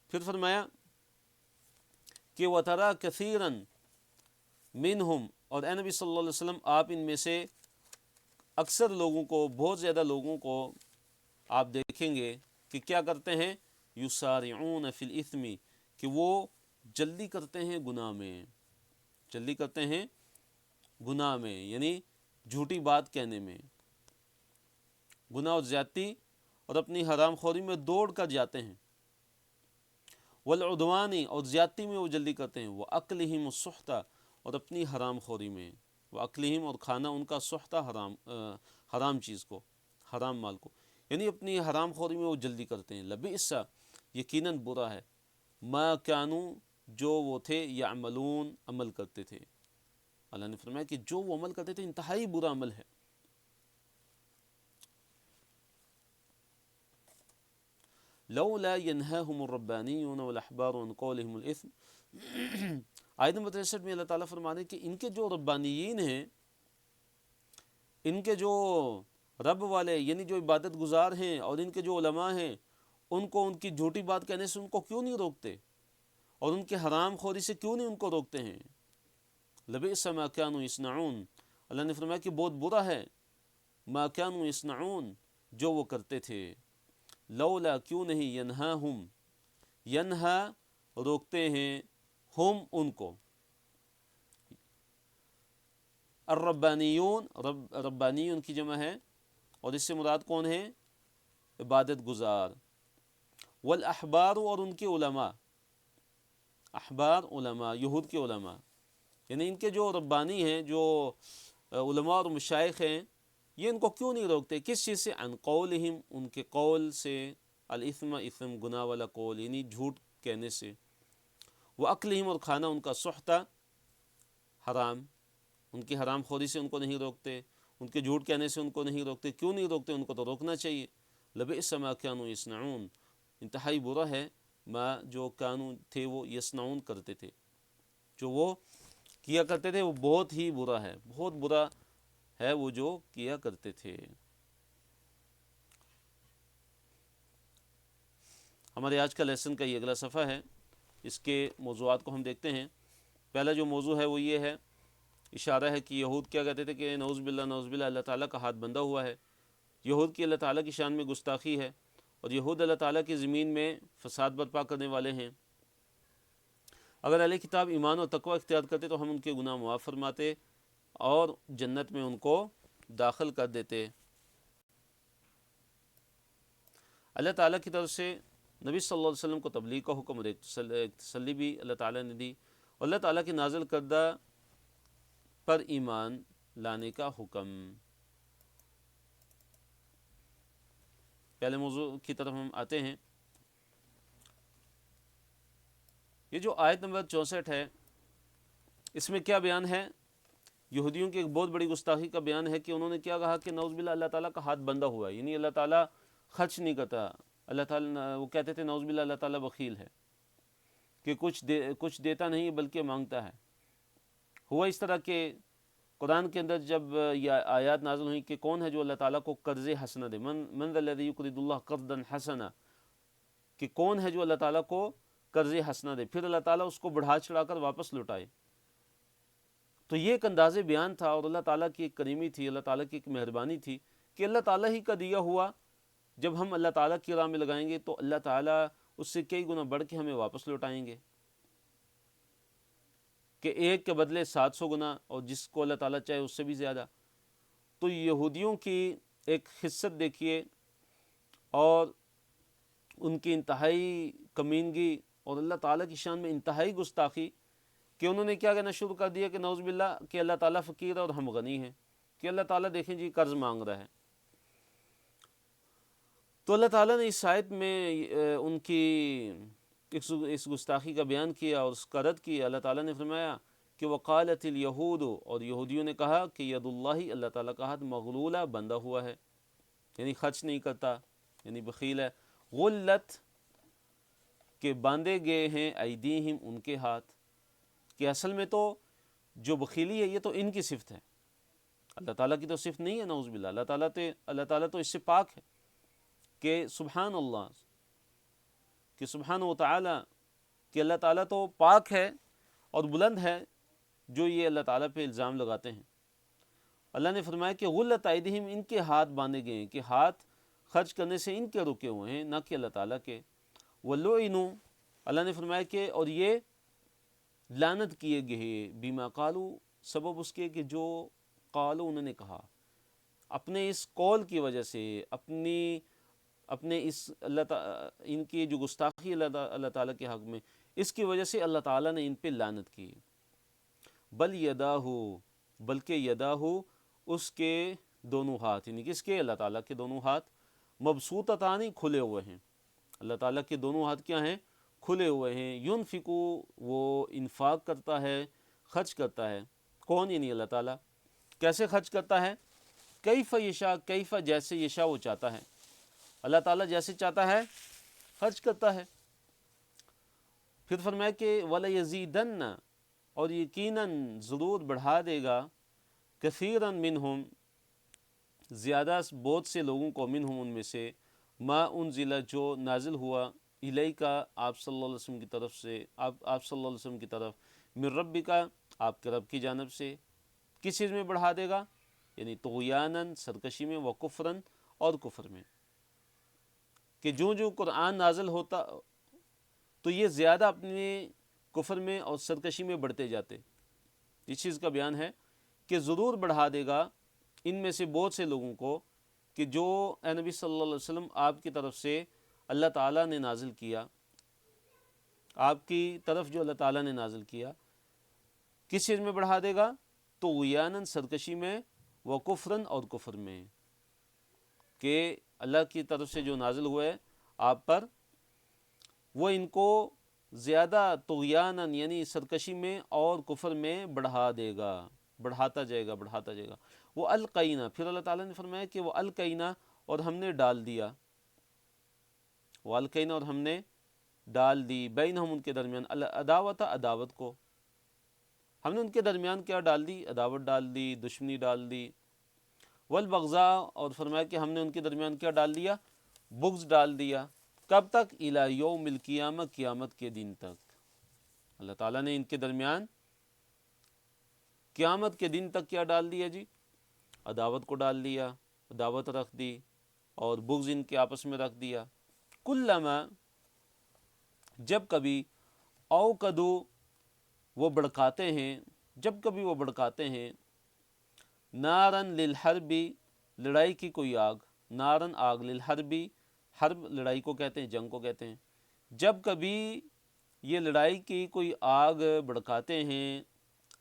پھر فرمایا کہ وَتَرَى كَثِيرًا مِنْهُمْ، اور اے نبی صلی اللہ علیہ وسلم آپ ان میں سے اکثر لوگوں کو، بہت زیادہ لوگوں کو آپ دیکھیں گے کہ کیا کرتے ہیں؟ یسارعون فی الاثم، کہ وہ جلدی کرتے ہیں گناہ میں، جلدی کرتے ہیں گناہ میں، یعنی جھوٹی بات کہنے میں، گناہ اور زیادتی اور اپنی حرام خوری میں دوڑ کر جاتے ہیں، والعدوانی اور زیادتی میں وہ جلدی کرتے ہیں، وَأَكْلِهِمُ السُّحْتَ اور اپنی حرام خوری میں، وَأَكْلِهِمْ اور کھانا ان کا سحتہ حرام چیز کو، حرام مال کو، یعنی اپنی حرام خوری میں وہ جلدی کرتے ہیں۔ لبئس یقیناً برا ہے، ما کانوا جو وہ تھے، یعملون عمل کرتے تھے۔ اللہ نے فرمایا کہ جو وہ عمل کرتے تھے انتہائی برا عمل ہے۔ لولا ينهاهم الربانيون والاحبار عن قولهم الاثم، آیت نمبر 63 میں اللہ تعالیٰ فرما رہے ہیں کہ ان کے جو ربانیین ہیں، ان کے جو رب والے یعنی جو عبادت گزار ہیں، اور ان کے جو علماء ہیں، ان کو ان کی جھوٹی بات کہنے سے ان کو کیوں نہیں روکتے، اور ان کے حرام خوری سے کیوں نہیں ان کو روکتے ہیں؟ لبئس ما كانوا يصنعون، اللہ نے فرمایا کہ بہت برا ہے، ما كانوا يصنعون جو وہ کرتے تھے، لولا کیوں نہیں، ینہاہم ینہا روکتے ہیں، ہم ان کو، الربانیون ربانیون کی جمع ہے، اور اس سے مراد کون ہے؟ عبادت گزار، والاحبار اور ان کے علماء، احبار علماء یہود کے علماء، یعنی ان کے جو ربانی ہیں، جو علماء اور مشائخ ہیں، یہ ان کو کیوں نہیں روکتے؟ کس چیز سے؟ عن قولہم ان کے قول سے، الاثم اثم گناہ والا قول یعنی جھوٹ کہنے سے، واکلہم اور کھانا ان کا سحتہ حرام، ان کی حرام خوری سے ان کو نہیں روکتے، ان کے جھوٹ کہنے سے ان کو نہیں روکتے۔ کیوں نہیں روکتے؟ ان کو تو روکنا چاہیے۔ لبئس ما کانوا یصنعون انتہائی برا ہے، ما جو کانوا تھے وہ یصنعون کرتے تھے، جو وہ کیا کرتے تھے وہ بہت ہی برا ہے، بہت برا ہے وہ جو کیا کرتے تھے۔ ہمارے آج کا لیسن کا یہ اگلا صفحہ ہے، اس کے موضوعات کو ہم دیکھتے ہیں۔ پہلا جو موضوع ہے وہ یہ ہے، اشارہ ہے کہ یہود کیا کہتے تھے کہ نعوذ باللہ اللہ تعالیٰ کا ہاتھ بندھا ہوا ہے، یہود کی اللہ تعالیٰ کی شان میں گستاخی ہے، اور یہود اللہ تعالیٰ کی زمین میں فساد برپا کرنے والے ہیں۔ اگر اہل کتاب ایمان و تقوی اختیار کرتے تو ہم ان کے گناہ معاف فرماتے اور جنت میں ان کو داخل کر دیتے۔ اللہ تعالیٰ کی طرف سے نبی صلی اللہ علیہ وسلم کو تبلیغ کا حکم اور ایک تسلی بھی اللہ تعالیٰ نے دی، اور اللہ تعالیٰ کی نازل کردہ پر ایمان لانے کا حکم۔ پہلے موضوع کی طرف ہم آتے ہیں۔ یہ جو آیت نمبر 64 ہے، اس میں کیا بیان ہے؟ یہودیوں کی ایک بہت بڑی گستاخی کا بیان ہے کہ انہوں نے کیا کہا کہ نعوذ باللہ اللہ تعالیٰ کا ہاتھ بندھا ہوا ہے، یعنی اللہ تعالیٰ خرچ نہیں کرتا، اللہ تعالیٰ وہ کہتے تھے نعوذ باللہ اللہ تعالیٰ بخیل ہے کہ کچھ دیتا نہیں بلکہ مانگتا ہے۔ ہوا اس طرح کہ قرآن کے اندر جب یہ آیات نازل ہوئیں کہ کون ہے جو اللہ تعالیٰ کو قرض حسنہ دے، من ذا الذی یقرض اللہ قرضا حسنا، کہ کون ہے جو اللہ تعالیٰ کو قرض حسنہ دے، پھر اللہ تعالیٰ اس کو بڑھا چڑھا کر واپس لوٹائے۔ تو یہ ایک انداز بیان تھا، اور اللہ تعالیٰ کی ایک کریمی تھی، اللہ تعالیٰ کی ایک مہربانی تھی کہ اللہ تعالیٰ ہی کا دیا ہوا جب ہم اللہ تعالیٰ کی راہ میں لگائیں گے تو اللہ تعالیٰ اس سے کئی گنا بڑھ کے ہمیں واپس لوٹائیں گے، کہ ایک کے بدلے 700 گنا، اور جس کو اللہ تعالیٰ چاہے اس سے بھی زیادہ۔ تو یہودیوں کی ایک خصت دیکھیے، اور ان کی انتہائی کمینگی اور اللہ تعالیٰ کی شان میں انتہائی گستاخی، کہ انہوں نے کیا کہنا شروع کر دیا کہ نعوذ باللہ کہ اللہ تعالیٰ فقیر ہے اور ہم غنی ہیں، کہ اللہ تعالیٰ دیکھیں جی قرض مانگ رہا ہے۔ تو اللہ تعالیٰ نے اس آیت میں ان کی اس گستاخی کا بیان کیا اور اس کا رد کیا۔ اللہ تعالیٰ نے فرمایا کہ وقالت الیہود، اور یہودیوں نے کہا کہ ید اللہ اللہ تعالیٰ کا ہاتھ مغلولہ بندھا ہوا ہے، یعنی خرچ نہیں کرتا، یعنی بخیل ہے۔ غلت کہ باندھے گئے ہیں، ایدیہم ان کے ہاتھ، کہ اصل میں تو جو بخیلی ہے یہ تو ان کی صفت ہے، اللہ تعالیٰ کی تو صفت نہیں ہے، نعوذ باللہ۔ اللہ تعالیٰ تو اس سے پاک ہے، کہ سبحان اللہ، کہ سبحانہ و تعالیٰ، کہ اللہ تعالیٰ تو پاک ہے اور بلند ہے جو یہ اللہ تعالیٰ پہ الزام لگاتے ہیں۔ اللہ نے فرمایا کہ غلت ایدیہم ان کے ہاتھ باندھے گئے ہیں، کہ ہاتھ خرچ کرنے سے ان کے رکے ہوئے ہیں، نہ کہ اللہ تعالیٰ کے۔ وَلُعِنُوا اللہ نے فرمایا کہ اور یہ لعنت کیے گئے، بما قالوا سبب اس کے کہ جو قالو انہوں نے کہا، اپنے اس قول کی وجہ سے، اپنے اس ان کی جو گستاخی اللہ تعالیٰ کے حق میں، اس کی وجہ سے اللہ تعالیٰ نے ان پہ لعنت کی۔ بل یداہ، بلکہ یداہ اس کے دونوں ہاتھ، یعنی کس کے؟ اللہ تعالیٰ کے دونوں ہاتھ، مبسوطتان کھلے ہوئے ہیں۔ اللہ تعالیٰ کے دونوں ہاتھ کیا ہیں؟ کھلے ہوئے ہیں۔ ینفقو، وہ انفاق کرتا ہے، خرچ کرتا ہے۔ کون؟ یعنی اللہ تعالیٰ۔ کیسے خرچ کرتا ہے؟ کیف یشاء، کیف جیسے، یشاء وہ چاہتا ہے، اللہ تعالیٰ جیسے چاہتا ہے خرچ کرتا ہے۔ پھر فرمایا کہ وَلَيَزِيدَنَّ، اور یقیناً ضرور بڑھا دے گا، کثیراً منہم، زیادہ بہت سے لوگوں کو، منہم ان میں سے، ما انزل جو نازل ہوا، الیک آپ صلی اللہ علیہ وسلم کی طرف سے، آپ صلی اللہ علیہ وسلم کی طرف، من ربک آپ کے رب کی جانب سے۔ کس چیز میں بڑھا دے گا؟ یعنی طغیاناً سرکشی میں، وکفراً اور کفر میں، کہ جو قرآن نازل ہوتا تو یہ زیادہ اپنے کفر میں اور سرکشی میں بڑھتے جاتے۔ اس چیز کا بیان ہے کہ ضرور بڑھا دے گا ان میں سے بہت سے لوگوں کو، کہ جو اے نبی صلی اللہ علیہ وسلم آپ کی طرف سے اللہ تعالیٰ نے نازل کیا، آپ کی طرف جو اللہ تعالیٰ نے نازل کیا، کس چیز میں بڑھا دے گا؟ طغیاناً سرکشی میں، وکفراً اور کفر میں، کہ اللہ کی طرف سے جو نازل ہوئے آپ پر، وہ ان کو زیادہ طغیاناً یعنی سرکشی میں اور کفر میں بڑھا دے گا، بڑھاتا جائے گا، بڑھاتا جائے گا۔ وہ القینا، پھر اللہ تعالیٰ نے فرمایا کہ وہ القینا، اور ہم نے ڈال دیا، وہ القینا اور ہم نے ڈال دی، بینہم ان کے درمیان، العداوت عداوت کو، ہم نے ان کے درمیان کیا ڈال دی؟ عداوت ڈال دی، دشمنی ڈال دی، والبغضاء، اور فرمایا کہ ہم نے ان کے درمیان کیا ڈال دیا؟ بغض ڈال دیا۔ کب تک؟ الی یوم القیامہ، قیامت کے دن تک۔ اللہ تعالیٰ نے ان کے درمیان قیامت کے دن تک کیا ڈال دیا جی؟ عداوت کو ڈال دیا، عداوت رکھ دی، اور بغض ان کے آپس میں رکھ دیا۔ کلما، جب کبھی، اوقدو، وہ بڑکاتے ہیں، جب کبھی وہ بڑکاتے ہیں، نارن للحربی، لڑائی کی کوئی آگ، نارن آگ، للحربی، حرب لڑائی کو کہتے ہیں، جنگ کو کہتے ہیں، جب کبھی یہ لڑائی کی کوئی آگ بڑکاتے ہیں،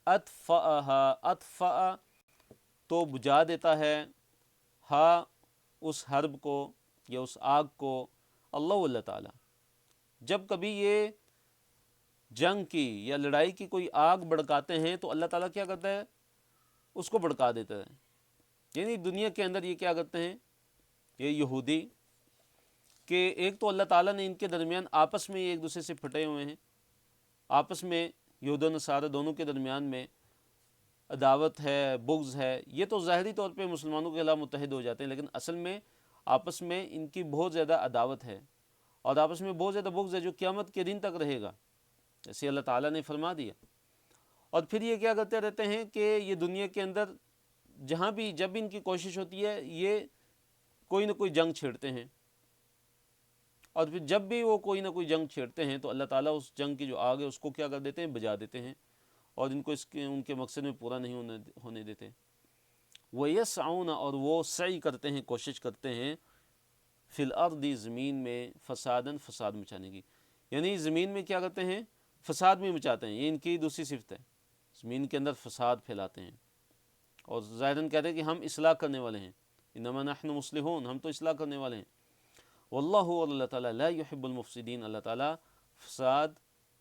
اطفأہا، اطفأ تو بجھا دیتا ہے، ہا اس حرب کو یا اس آگ کو، اللہ تعالیٰ۔ جب کبھی یہ جنگ کی یا لڑائی کی کوئی آگ بڑکاتے ہیں تو اللہ تعالیٰ کیا کرتا ہے؟ اس کو بڑکا دیتا ہے۔ یعنی دنیا کے اندر یہ کیا کرتے ہیں، یہ یہودی، کہ ایک تو اللہ تعالیٰ نے ان کے درمیان آپس میں ایک دوسرے سے پھٹے ہوئے ہیں، آپس میں یہود و نصارہ دونوں کے درمیان میں عداوت ہے، بغض ہے، یہ تو ظاہری طور پہ مسلمانوں کے خلاف متحد ہو جاتے ہیں، لیکن اصل میں آپس میں ان کی بہت زیادہ عداوت ہے، اور آپس میں بہت زیادہ بغض ہے جو قیامت کے دن تک رہے گا، جیسے اللہ تعالیٰ نے فرما دیا۔ اور پھر یہ کیا کرتے رہتے ہیں کہ یہ دنیا کے اندر جہاں بھی، جب بھی ان کی کوشش ہوتی ہے، یہ کوئی نہ کوئی جنگ چھیڑتے ہیں، اور پھر جب بھی وہ کوئی نہ کوئی جنگ چھیڑتے ہیں تو اللہ تعالیٰ اس جنگ کی جو آگ ہے اس کو کیا کر دیتے ہیں؟ بجھا دیتے ہیں، اور ان کو ان کے مقصد میں پورا نہیں ہونے دیتے۔ وَيَسْعُونَ، اور وہ سعی کرتے ہیں، کوشش کرتے ہیں، فی الارض، زمین میں، فساداً، فساد مچانے کی، یعنی زمین میں کیا کرتے ہیں؟ فساد بھی مچاتے ہیں، یہ ان کی دوسری صفت ہے، زمین کے اندر فساد پھیلاتے ہیں، اور ظاہراً کہتے ہیں کہ ہم اصلاح کرنے والے ہیں، انما نحن مصلحون، ہم تو اصلاح کرنے والے ہیں۔ واللہ، اللہ تعالیٰ، لا یحب المفسدین، اللہ تعالیٰ فساد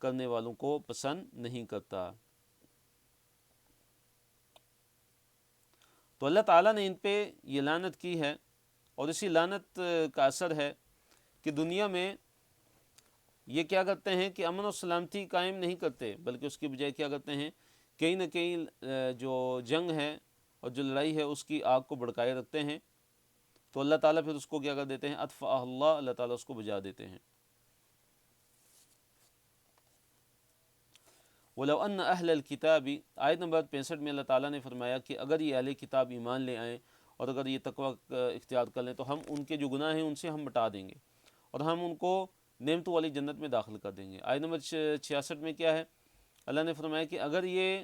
کرنے والوں کو پسند نہیں کرتا۔ تو اللہ تعالیٰ نے ان پہ یہ لعنت کی ہے، اور اسی لعنت کا اثر ہے کہ دنیا میں یہ کیا کرتے ہیں کہ امن و سلامتی قائم نہیں کرتے، بلکہ اس کی بجائے کیا کرتے ہیں؟ کہیں نہ کہیں جو جنگ ہے اور جو لڑائی ہے اس کی آگ کو بھڑکائے رکھتے ہیں، تو اللہ تعالیٰ پھر اس کو کیا کر دیتے ہیں؟ اطفأ اللہ، اللہ تعالیٰ اس کو بجھا دیتے ہیں۔ وَلَوْ أَنَّ أَهْلَ الْكِتَابِ، آیت نمبر 65 میں اللہ تعالیٰ نے فرمایا کہ اگر یہ اہل کتاب ایمان لے آئیں اور اگر یہ تقوی اختیار کر لیں تو ہم ان کے جو گناہ ہیں ان سے ہم مٹا دیں گے، اور ہم ان کو نعمتوں والی جنت میں داخل کر دیں گے۔ آیت نمبر 66 میں کیا ہے؟ اللہ نے فرمایا کہ اگر یہ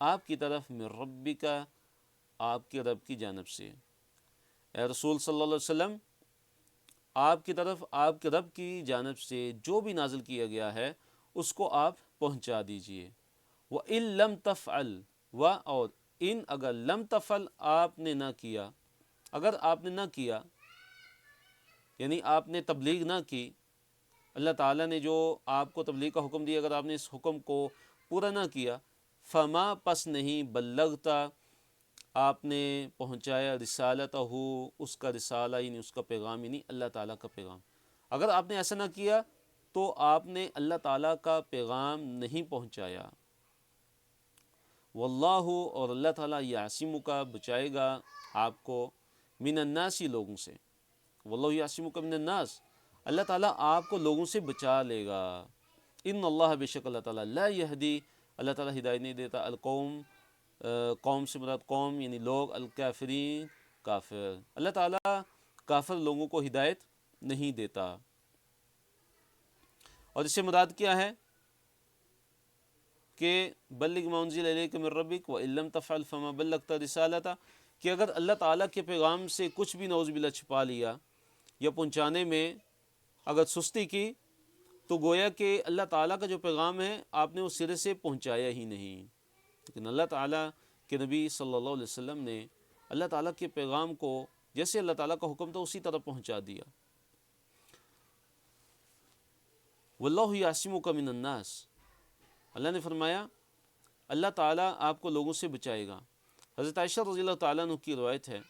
آپ کی طرف من ربک، آپ کے رب کی جانب سے۔ اے رسول صلی اللہ علیہ وسلم، آپ کی طرف آپ کے رب کی جانب سے جو بھی نازل کیا گیا ہے اس کو آپ پہنچا دیجئے۔ وَإِن لَمْ تَفْعَلْ، اور ان اگر لم تفعل آپ نے نہ کیا، اگر آپ نے نہ کیا یعنی آپ نے تبلیغ نہ کی، اللہ تعالیٰ نے جو آپ کو تبلیغ کا حکم دیا اگر آپ نے اس حکم کو پورا نہ کیا، فما پس نہیں بلغتا آپ نے پہنچایا رسالتہ، اس کا رسالہ یعنی اس کا پیغام، یعنی اللہ تعالیٰ کا پیغام۔ اگر آپ نے ایسا نہ کیا تو آپ نے اللہ تعالیٰ کا پیغام نہیں پہنچایا۔ واللہ، اور اللہ تعالیٰ یعصمک، بچائے گا آپ کو من الناس، لوگوں سے۔ واللہ یعصمک من الناس، اللہ تعالیٰ آپ کو لوگوں سے بچا لے گا۔ ان اللہ، بے شک اللہ تعالیٰ، لا یہدی، اللہ تعالیٰ ہدایت نہیں دیتا، القوم، قوم سے مراد قوم یعنی لوگ، الکافرین، کافر، اللہ تعالیٰ کافر لوگوں کو ہدایت نہیں دیتا۔ اور اس سے مراد کیا ہے کہ بلغ ما انزل الیک من ربک وان لم تفعل فما بلغت رسالتہ، کہ اگر اللہ تعالیٰ کے پیغام سے کچھ بھی نعوذ باللہ چھپا لیا یا پہنچانے میں اگر سستی کی، تو گویا کہ اللہ تعالیٰ کا جو پیغام ہے آپ نے اس سرے سے پہنچایا ہی نہیں۔ لیکن اللہ تعالیٰ کے نبی صلی اللہ علیہ وسلم نے اللہ تعالیٰ کے پیغام کو جیسے اللہ تعالیٰ کا حکم تھا اسی طرح پہنچا دیا۔ واللہ یعصمک من الناس، اللہ نے فرمایا اللہ تعالیٰ آپ کو لوگوں سے بچائے گا۔ حضرت عائشہ رضی اللہ تعالیٰ عنہ کی روایت ہے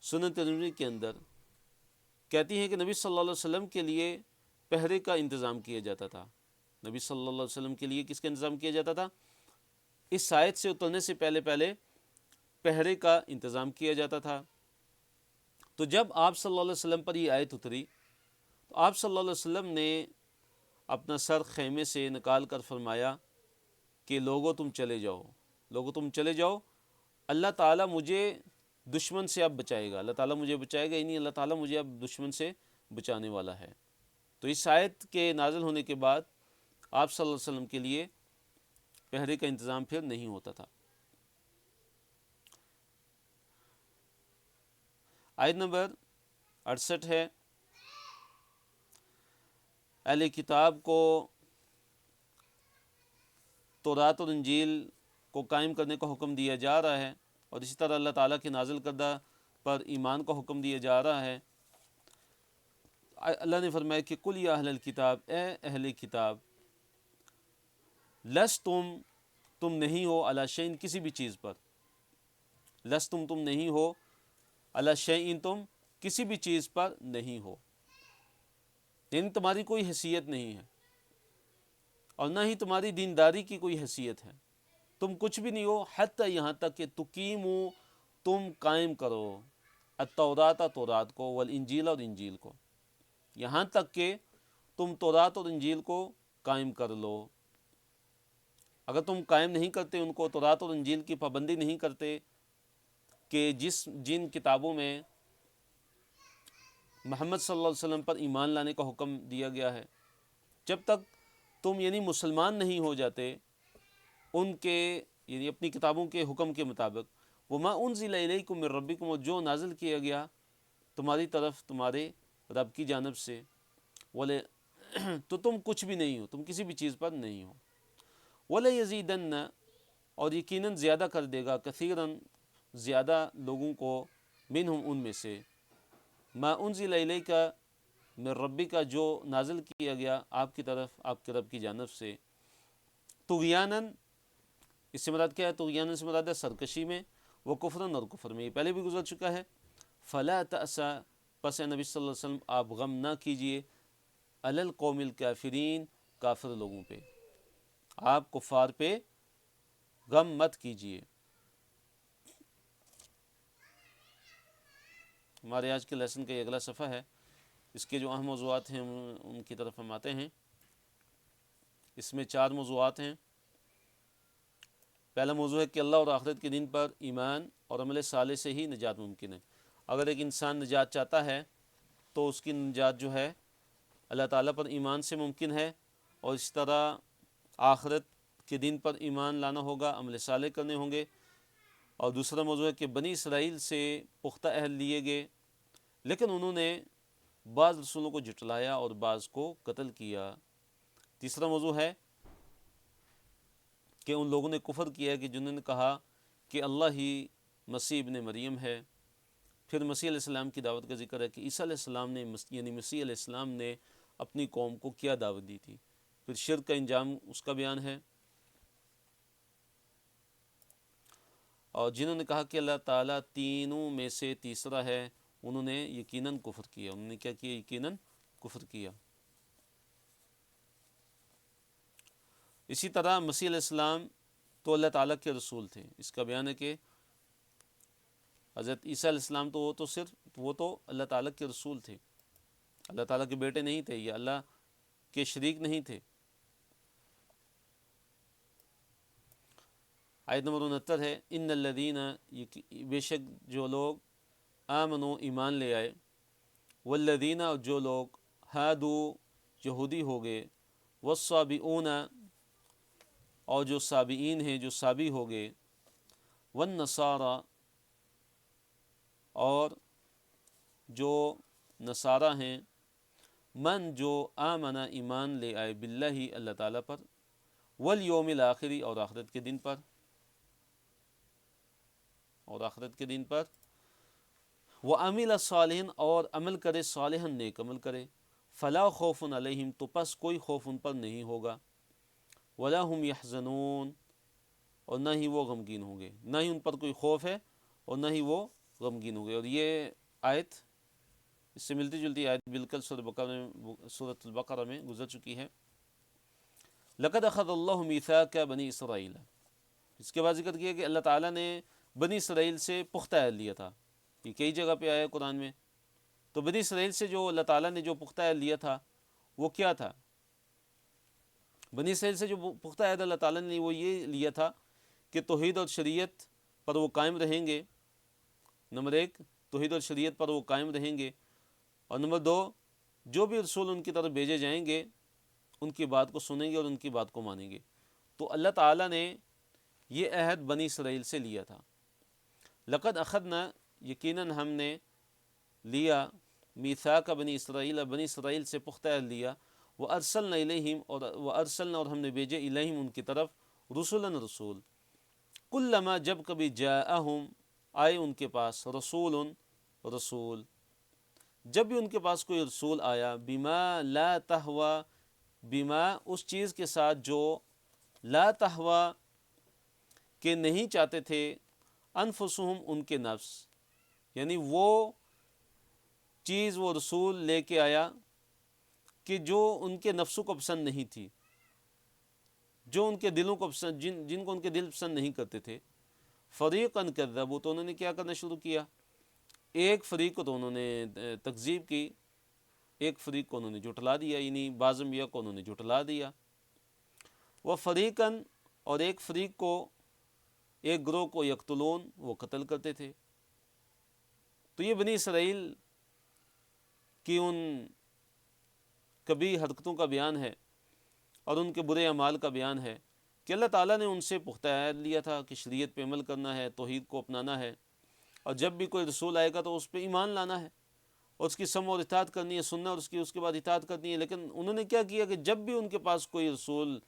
سنن ترمذی کے اندر، کہتی ہیں کہ نبی صلی اللہ علیہ وسلم کے لیے پہرے کا انتظام کیا جاتا تھا۔ نبی صلی اللہ علیہ وسلم کے لیے کس کا انتظام کیا جاتا تھا؟ اس آیت سے اترنے سے پہلے پہرے کا انتظام کیا جاتا تھا۔ تو جب آپ صلی اللہ علیہ وسلم پر یہ آیت اتری تو آپ صلی اللہ علیہ وسلم نے اپنا سر خیمے سے نکال کر فرمایا کہ لوگوں تم چلے جاؤ، لوگوں تم چلے جاؤ، اللہ تعالیٰ مجھے دشمن سے اب بچائے گا، اللہ تعالیٰ مجھے بچائے گا، یعنی اللہ تعالیٰ مجھے اب دشمن سے بچانے والا ہے۔ تو اس آیت کے نازل ہونے کے بعد آپ صلی اللہ علیہ وسلم کے لیے پہرے کا انتظام پھر نہیں ہوتا تھا۔ آیت نمبر 68 ہے، اہل کتاب کو تورات اور انجیل کو قائم کرنے کا حکم دیا جا رہا ہے، اور اسی طرح اللہ تعالیٰ کے نازل کردہ پر ایمان کا حکم دیا جا رہا ہے۔ اللہ نے فرمایا کہ قل یا اہل الکتاب، اے اہل کتاب، لستم، تم نہیں ہو، علی شیء، کسی بھی چیز پر، لستم، تم نہیں ہو، علی شیء، تم کسی بھی چیز پر نہیں ہو، یعنی تمہاری کوئی حیثیت نہیں ہے اور نہ ہی تمہاری دینداری کی کوئی حیثیت ہے، تم کچھ بھی نہیں ہو، حتی، یہاں تک کہ تقیمو، تم قائم کرو، التورات، تورات کو، والانجیل، اور انجیل کو، یہاں تک کہ تم تورات اور انجیل کو قائم کر لو۔ اگر تم قائم نہیں کرتے ان کو، تورات اور انجیل کی پابندی نہیں کرتے کہ جن کتابوں میں محمد صلی اللہ علیہ وسلم پر ایمان لانے کا حکم دیا گیا ہے، جب تک تم یعنی مسلمان نہیں ہو جاتے ان کے یعنی اپنی کتابوں کے حکم کے مطابق، وما انزل الیکم من ربکم، جو نازل کیا گیا تمہاری طرف تمہارے رب کی جانب سے، وَلَ تو تم کچھ بھی نہیں ہو، تم کسی بھی چیز پر نہیں ہو۔ وَلَيَزِيدَنَّ، اور یقیناً زیادہ کر دے گا، کثیراً، زیادہ لوگوں کو، منہم، ان میں سے، ما انزل الیک من ربک، جو نازل کیا گیا آپ کی طرف آپ کے رب کی جانب سے، طغیاناً، اس سے مراد کیا ہے؟ طغیاناً سے مراد ہے سرکشی میں، وہ کفراً، اور کفر میں، یہ پہلے بھی گزر چکا ہے۔ فلا تأس، پس نبی صلی اللہ علیہ وسلم آپ غم نہ کیجئے، علی القوم الکافرین، کافر لوگوں پہ، آپ کفار پہ غم مت کیجئے۔ ہمارے آج کے لیسن کا یہ اگلا صفحہ ہے، اس کے جو اہم موضوعات ہیں ان کی طرف ہم آتے ہیں۔ اس میں 4 موضوعات ہیں۔ پہلا موضوع ہے کہ اللہ اور آخرت کے دن پر ایمان اور عمل صالح سے ہی نجات ممکن ہے۔ اگر ایک انسان نجات چاہتا ہے تو اس کی نجات جو ہے اللہ تعالیٰ پر ایمان سے ممکن ہے، اور اس طرح آخرت کے دین پر ایمان لانا ہوگا، عمل صالح کرنے ہوں گے۔ اور دوسرا موضوع ہے کہ بنی اسرائیل سے پختہ عہد لیے گئے، لیکن انہوں نے بعض رسولوں کو جھٹلایا اور بعض کو قتل کیا۔ تیسرا موضوع ہے کہ ان لوگوں نے کفر کیا کہ جنہوں نے کہا کہ اللہ ہی مسیح ابن مریم ہے۔ پھر مسیح علیہ السلام کی دعوت کا ذکر ہے کہ عیسیٰ علیہ السلام نے یعنی مسیح علیہ السلام نے اپنی قوم کو کیا دعوت دی تھی۔ پھر شرک کا انجام اس کا بیان ہے، اور جنہوں نے کہا کہ اللہ تعالیٰ تینوں میں سے تیسرا ہے، انہوں نے یقیناً کفر کیا۔ انہوں نے کیا کیا؟ یقیناً کفر کیا۔ اسی طرح مسیح علیہ السلام تو اللہ تعالیٰ کے رسول تھے، اس کا بیان ہے کہ حضرت عیسیٰ علیہ السلام تو وہ تو اللہ تعالیٰ کے رسول تھے، اللہ تعالیٰ کے بیٹے نہیں تھے، یا اللہ کے شریک نہیں تھے۔ آیت نمبر 69 ہے، ان الذین، بے شک جو لوگ آمنو ایمان لے آئے، والذین، جو لوگ ہادو یہودی ہو گئے، والصابئون، اور جو صابئین ہیں جو صابی ہو گئے، والنصارى، اور جو نصارہ ہیں، من، جو آمنا ایمان لے آئے، باللہ اللہ تعالیٰ پر، والیوم الآخری، اور آخرت کے دن پر، وعمل صالحا، اور عمل کرے صالحا، نیک عمل کرے، فلا خوف علیہم، تو پس کوئی خوف ان پر نہیں ہوگا، ولا هم یحزنون، اور نہ ہی وہ غمگین ہوں گے، نہ ہی ان پر کوئی خوف ہے اور نہ ہی وہ غمگین ہوں گے۔ اور یہ آیت اس سے ملتی جلتی آیت بالکل سورۃ البقرہ میں گزر چکی ہے۔ لقد اخذ اللہ میثاق بنی اسرائیل، اس کے بعد ذکر کیا کہ اللہ تعالیٰ نے بنی اسرائیل سے پختہ عہد لیا تھا، یہ کئی جگہ پہ آیا ہے قرآن میں۔ تو بنی اسرائیل سے جو اللہ تعالیٰ نے جو پختہ عہد لیا تھا وہ کیا تھا؟ بنی اسرائیل سے جو پختہ عہد اللہ تعالیٰ نے وہ یہ لیا تھا کہ توحید اور شریعت پر وہ قائم رہیں گے، نمبر 1 توحید اور شریعت پر وہ قائم رہیں گے، اور نمبر 2 جو بھی رسول ان کی طرف بھیجے جائیں گے ان کی بات کو سنیں گے اور ان کی بات کو مانیں گے۔ تو اللہ تعالیٰ نے یہ عہد بنی اسرائیل سے لیا تھا۔ لقد اخذنا، یقیناً ہم نے لیا، میثاق بنی اسرائیل، بنی اسرائیل سے پختہ عہد لیا، وارسلنا الیہم، اور ہم نے بھیجے الیہم ان کی طرف، رسولا رسول، کلما، جب کبھی، جاءہم، آئے ان کے پاس، رسول، جب بھی ان کے پاس کوئی رسول آیا، بما لا تہوا، بما، اس چیز کے ساتھ جو لا تہوا، کہ نہیں چاہتے تھے، انفسہم، ان کے نفس، یعنی وہ چیز، وہ رسول لے کے آیا کہ جو ان کے نفسوں کو پسند نہیں تھی، جو ان کے دلوں کو پسند، جن کو ان کے دل پسند نہیں کرتے تھے، فریقاً کذبوا، تو انہوں نے کیا کرنا شروع کیا؟ ایک فریق کو تو انہوں نے تکذیب کی، ایک فریق کو انہوں نے جھٹلا دیا، یعنی بعض انبیاء کو انہوں نے جھٹلا دیا، وفریقاً، اور ایک فریق کو، ایک گروہ کو، یقتلون، وہ قتل کرتے تھے۔ تو یہ بنی اسرائیل کی ان کبھی حرکتوں کا بیان ہے اور ان کے برے اعمال کا بیان ہے کہ اللہ تعالیٰ نے ان سے پختہ عہد لیا تھا کہ شریعت پہ عمل کرنا ہے، توحید کو اپنانا ہے، اور جب بھی کوئی رسول آئے گا تو اس پہ ایمان لانا ہے اور اس کی سمع اور اطاعت کرنی ہے، سننا، اور اس کے بعد اطاعت کرنی ہے۔ لیکن انہوں نے کیا کیا کہ جب بھی ان کے پاس کوئی رسول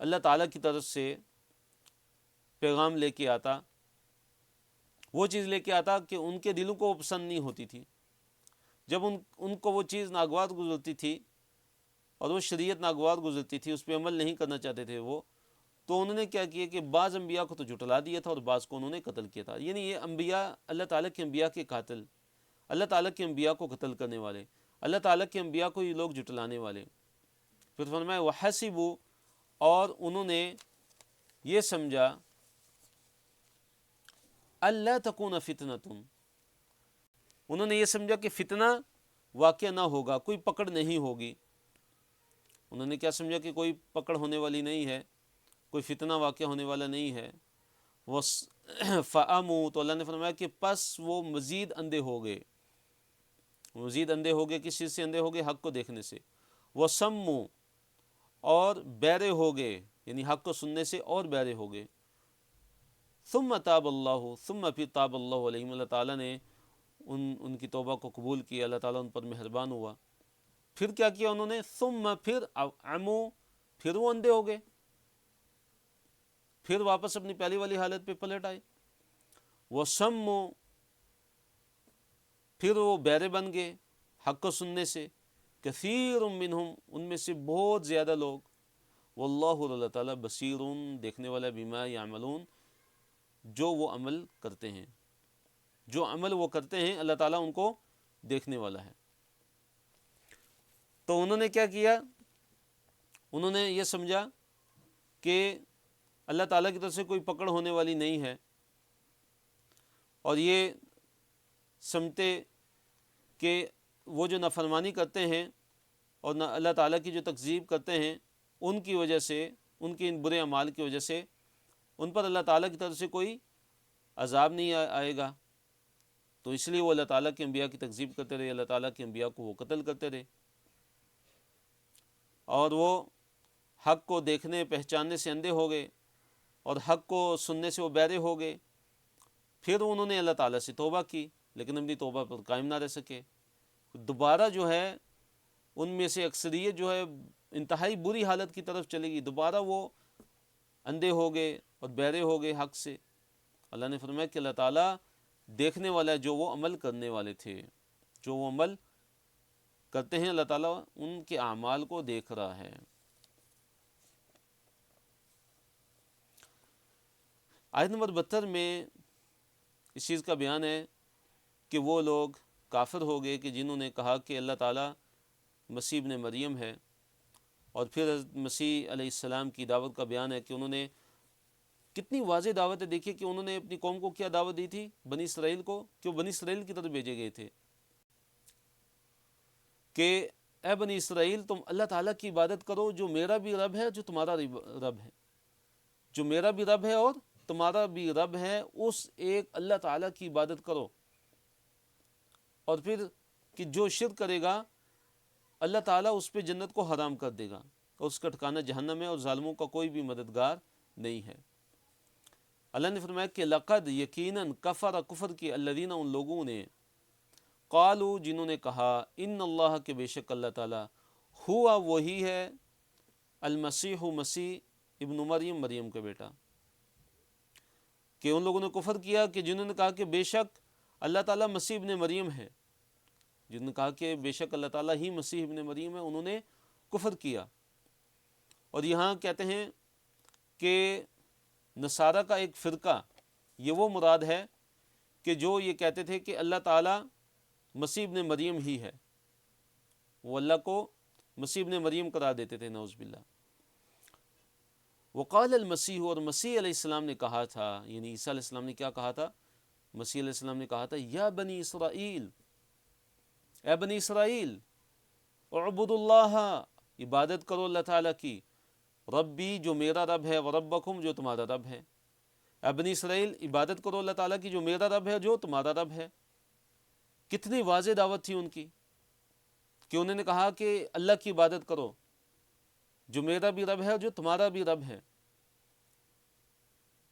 اللہ تعالیٰ کی طرف سے پیغام لے کے آتا، وہ چیز لے کے آتا کہ ان کے دلوں کو وہ پسند نہیں ہوتی تھی، جب ان کو وہ چیز ناگوار گزرتی تھی اور وہ شریعت ناگوار گزرتی تھی، اس پہ عمل نہیں کرنا چاہتے تھے وہ، تو انہوں نے کیا کیا کہ بعض انبیاء کو تو جھٹلا دیا تھا اور بعض کو انہوں نے قتل کیا تھا۔ یعنی یہ انبیاء، اللہ تعالیٰ کے انبیاء کے قاتل، اللہ تعالیٰ کے انبیاء کو قتل کرنے والے، اللہ تعالیٰ کے انبیاء کو یہ لوگ جھٹلانے والے۔ پھر فرمایا وحسبوا، اور انہوں نے یہ سمجھا، اللہ تکون فتنۃ، انہوں نے یہ سمجھا کہ فتنہ واقع نہ ہوگا، کوئی پکڑ نہیں ہوگی۔ انہوں نے کیا سمجھا کہ کوئی پکڑ ہونے والی نہیں ہے، کوئی فتنہ واقع ہونے والا نہیں ہے۔ فَأَمُوا، تو اللہ نے فرمایا کہ پس وہ مزید اندھے ہو گئے، مزید اندھے ہو گئے، کس چیز سے اندھے ہو گئے؟ حق کو دیکھنے سے۔ وَصَمُّوا، اور بہرے ہو گئے، یعنی حق کو سننے سے اور بہرے ہو گئے۔ ثم تاب اللہ، ثم پھر تاب اللہ علیہم، اللہ تعالیٰ نے ان کی توبہ کو قبول کیا، اللہ تعالیٰ ان پر مہربان ہوا۔ پھر کیا کیا انہوں نے؟ ثم پھر عمو، پھر وہ اندھے ہو گئے، پھر واپس اپنی پہلی والی حالت پہ پلٹ آئے۔ وصموا، پھر وہ بہرے بن گئے حق کو سننے سے۔ کثیر منہم، ان میں سے بہت زیادہ لوگ۔ واللہ، اللہ تعالیٰ بصیر، دیکھنے والا، بما یعملون، جو وہ عمل کرتے ہیں، جو عمل وہ کرتے ہیں اللہ تعالیٰ ان کو دیکھنے والا ہے۔ تو انہوں نے کیا کیا؟ انہوں نے یہ سمجھا کہ اللہ تعالیٰ کی طرف سے کوئی پکڑ ہونے والی نہیں ہے، اور یہ سمجھتے کہ وہ جو نافرمانی کرتے ہیں اور اللہ تعالیٰ کی جو تکذیب کرتے ہیں، ان کی وجہ سے، ان کے ان برے اعمال کی وجہ سے ان پر اللہ تعالیٰ کی طرف سے کوئی عذاب نہیں آئے گا، تو اس لیے وہ اللہ تعالیٰ کے انبیاء کی تکذیب کرتے رہے، اللہ تعالیٰ کے انبیاء کو وہ قتل کرتے رہے، اور وہ حق کو دیکھنے پہچاننے سے اندھے ہو گئے، اور حق کو سننے سے وہ بہرے ہو گئے۔ پھر انہوں نے اللہ تعالیٰ سے توبہ کی، لیکن اپنی توبہ پر قائم نہ رہ سکے۔ دوبارہ جو ہے ان میں سے اکثریت جو ہے انتہائی بری حالت کی طرف چلے گی، دوبارہ وہ اندھے ہو گئے اور بہرے ہو گئے حق سے۔ اللہ نے فرمایا کہ اللہ تعالیٰ دیکھنے والا ہے جو وہ عمل کرنے والے تھے، جو وہ عمل کرتے ہیں، اللہ تعالیٰ ان کے اعمال کو دیکھ رہا ہے۔ آیت نمبر 72 میں اس چیز کا بیان ہے کہ وہ لوگ کافر ہو گئے کہ جنہوں نے کہا کہ اللہ تعالیٰ مسیح ابن مریم ہے، اور پھر حضرت مسیح علیہ السلام کی دعوت کا بیان ہے کہ انہوں نے کتنی واضح دعوت ہے۔ دیکھیے کہ انہوں نے اپنی قوم کو کیا دعوت دی تھی، بنی اسرائیل کو، کہ وہ بنی اسرائیل کی طرف بھیجے گئے تھے کہ اے بنی اسرائیل، تم اللہ تعالیٰ کی عبادت کرو جو میرا بھی رب ہے، جو تمہارا رب ہے، جو میرا بھی رب ہے اور تمہارا بھی رب ہے، اس ایک اللہ تعالیٰ کی عبادت کرو، اور پھر کہ جو شرک کرے گا اللہ تعالیٰ اس پہ جنت کو حرام کر دے گا، اور اس کا ٹھکانہ جہنم ہے، اور ظالموں کا کوئی بھی مددگار نہیں ہے۔ اللہ نے فرمایا کہ لقد، یقیناً، کفر کی الذین، ان لوگوں نے، قالوا، جنہوں نے کہا، ان اللہ، کے بے شک اللہ تعالیٰ، ہوا، وہی ہے، المسیح، مسیح، ابن مریم، مریم کا بیٹا، کہ ان لوگوں نے کفر کیا کہ جنہوں نے کہا کہ بے شک اللہ تعالیٰ مسیح ابن مریم ہے، جنہوں نے کہا کہ بے شک اللہ تعالیٰ ہی مسیح ابن مریم ہے، انہوں نے کفر کیا۔ اور یہاں کہتے ہیں کہ نصارہ کا ایک فرقہ، یہ وہ مراد ہے کہ جو یہ کہتے تھے کہ اللہ تعالیٰ مسیح ابن مریم ہی ہے، وہ اللہ کو مسیح ابن مریم قرار دیتے تھے، نعوذ باللہ۔ وقال المسیح، اور مسیح علیہ السلام نے کہا تھا، یعنی عیسیٰ علیہ السلام نے کیا کہا تھا؟ مسیح علیہ السلام نے کہا تھا، یا بنی اسرائیل، اے بنی اسرائیل، اعبدوا اللہ، عبادت کرو اللہ تعالیٰ کی، ربی، جو میرا رب ہے، وربکم، جو تمہارا رب ہے۔ اے بنی اسرائیل، عبادت کرو اللہ تعالیٰ کی جو میرا رب ہے، جو تمہارا رب ہے۔ کتنی واضح دعوت تھی ان کی کہ انہوں نے کہا کہ اللہ کی عبادت کرو جو میرا بھی رب ہے اور جو تمہارا بھی رب ہے،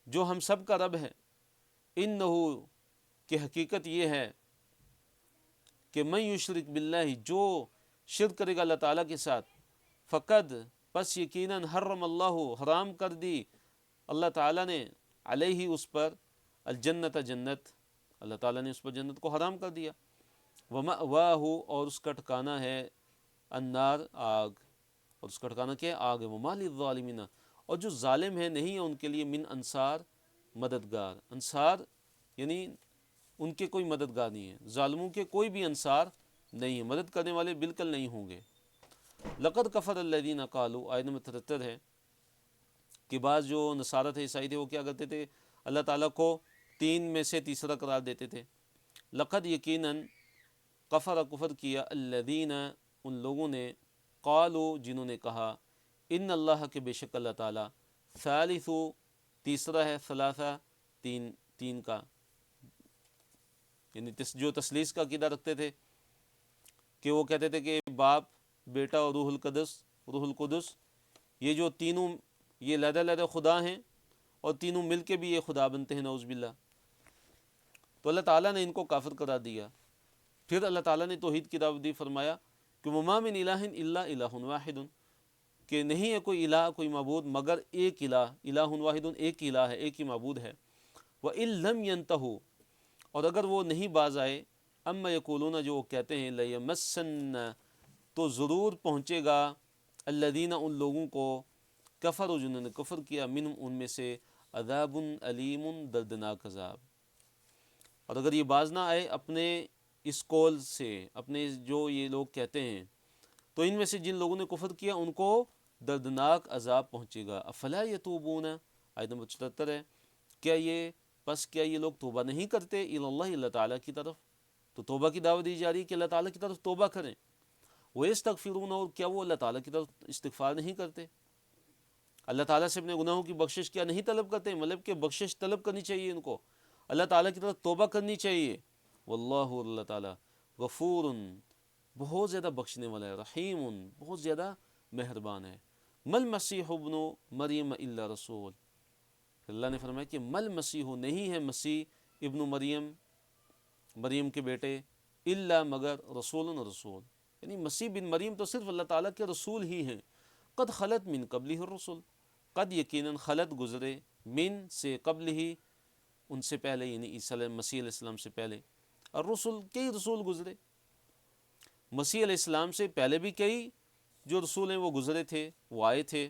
جو ہم سب کا رب ہے۔ انہو، کہ حقیقت یہ ہے کہ من یشرک باللہ، جو شرک کرے گا اللہ تعالیٰ کے ساتھ، فقد، پس یقیناً، حرم اللہ، حرام کر دی اللہ تعالیٰ نے، علیہ، اس پر، الجنت، جنت، اللہ تعالیٰ نے اس پر جنت کو حرام کر دیا۔ ومأواہ، اور اس کا ٹھکانہ ہے، النار، آگ، اور اس کا ٹھکانہ کیا ہے؟ آگ ہے۔ وما للظالمین، اور جو ظالم ہیں نہیں ہے ان کے لیے، من انصار، مددگار۔ انصار یعنی ان کے کوئی مددگار نہیں ہے، ظالموں کے کوئی بھی انصار نہیں ہے، مدد کرنے والے بالکل نہیں ہوں گے۔ لقد کفر الذین قالوا، آیت نمبر 73 ہے کہ بعض جو نصارہ تھے، عیسائی تھے، وہ کیا کرتے تھے؟ اللہ تعالیٰ کو تین میں سے تیسرا قرار دیتے تھے۔ لقد، یقیناً، کفر کیا، الذین، ان لوگوں نے، قالوا، جنہوں نے کہا، ان اللہ، کے بے شک اللہ تعالیٰ، ثالث، تیسرا ہے، ثلاثہ، تین کا، یعنی جو تثلیث کا عقیدہ رکھتے تھے کہ وہ کہتے تھے کہ باپ، بیٹا اور روح القدس، یہ جو تینوں یہ علیحدہ خدا ہیں اور تینوں مل کے بھی یہ خدا بنتے ہیں، نعوذ باللہ۔ تو اللہ تعالیٰ نے ان کو کافر قرار دیا۔ پھر اللہ تعالیٰ نے توحید کی دعوت دی، فرمایا کہ وَمَا مِنْ إِلَٰهٍ إِلَّا إِلَٰهٌ وَاحِدٌ، کہ نہیں ہے کوئی الہ، کوئی معبود مگر ایک الہ، الہ واحد، ایک ہی الہ ہے، ایک ہی معبود ہے۔ وَإِن لَّمْ يَنْتَهُوا، اور اگر وہ نہیں باز آئے، اما یقولون، جو وہ کہتے ہیں، لَيَمَسَّنَّ، تو ضرور پہنچے گا، الذین، ان لوگوں کو، کفروا، جنہوں نے کفر کیا، منہم، ان میں سے، عذاب علیم، دردناک عذاب۔ اور اگر یہ باز نہ آئے اپنے اس قول سے، اپنے جو یہ لوگ کہتے ہیں، تو ان میں سے جن لوگوں نے کفر کیا ان کو دردناک عذاب پہنچے گا۔ افلا یتوبون، آیت نمبر 77 ہے، کیا یہ لوگ توبہ نہیں کرتے، اللہ، اللہ تعالیٰ کی طرف؟ تو توبہ کی دعوت دی جا رہی ہے کہ اللہ تعالیٰ کی طرف توبہ کریں۔ وَيَسْتَغْفِرُونَ، اور کیا وہ اللہ تعالیٰ کی طرف استغفار نہیں کرتے، اللہ تعالیٰ سے اپنے گناہوں کی بخشش کیا نہیں طلب کرتے؟ مطلب کہ بخشش طلب کرنی چاہیے ان کو، اللہ تعالیٰ کی طرف توبہ کرنی چاہیے۔ واللہ، اللہ تعالیٰ، غفور، بہت زیادہ بخشنے والا ہے، رحیم، بہت زیادہ مہربان ہے۔ مل مسیح ابن مریم الا رسول، اللہ نے فرمایا کہ مل مسیح، نہیں ہے مسیح ابن مریم، مریم کے بیٹے، الا، مگر، رسول، یعنی مسیح بن مریم تو صرف اللہ تعالیٰ کے رسول ہی ہیں۔ قد خلت من قبلہ الرسل، قد یقیناً، خلت گزرے، من سے، قبل ہی ان سے پہلے، یعنی مسیح علیہ السلام سے پہلے، الرسل، کئی رسول گزرے، مسیح علیہ السلام سے پہلے بھی کئی جو رسول ہیں وہ گزرے تھے، وہ آئے تھے۔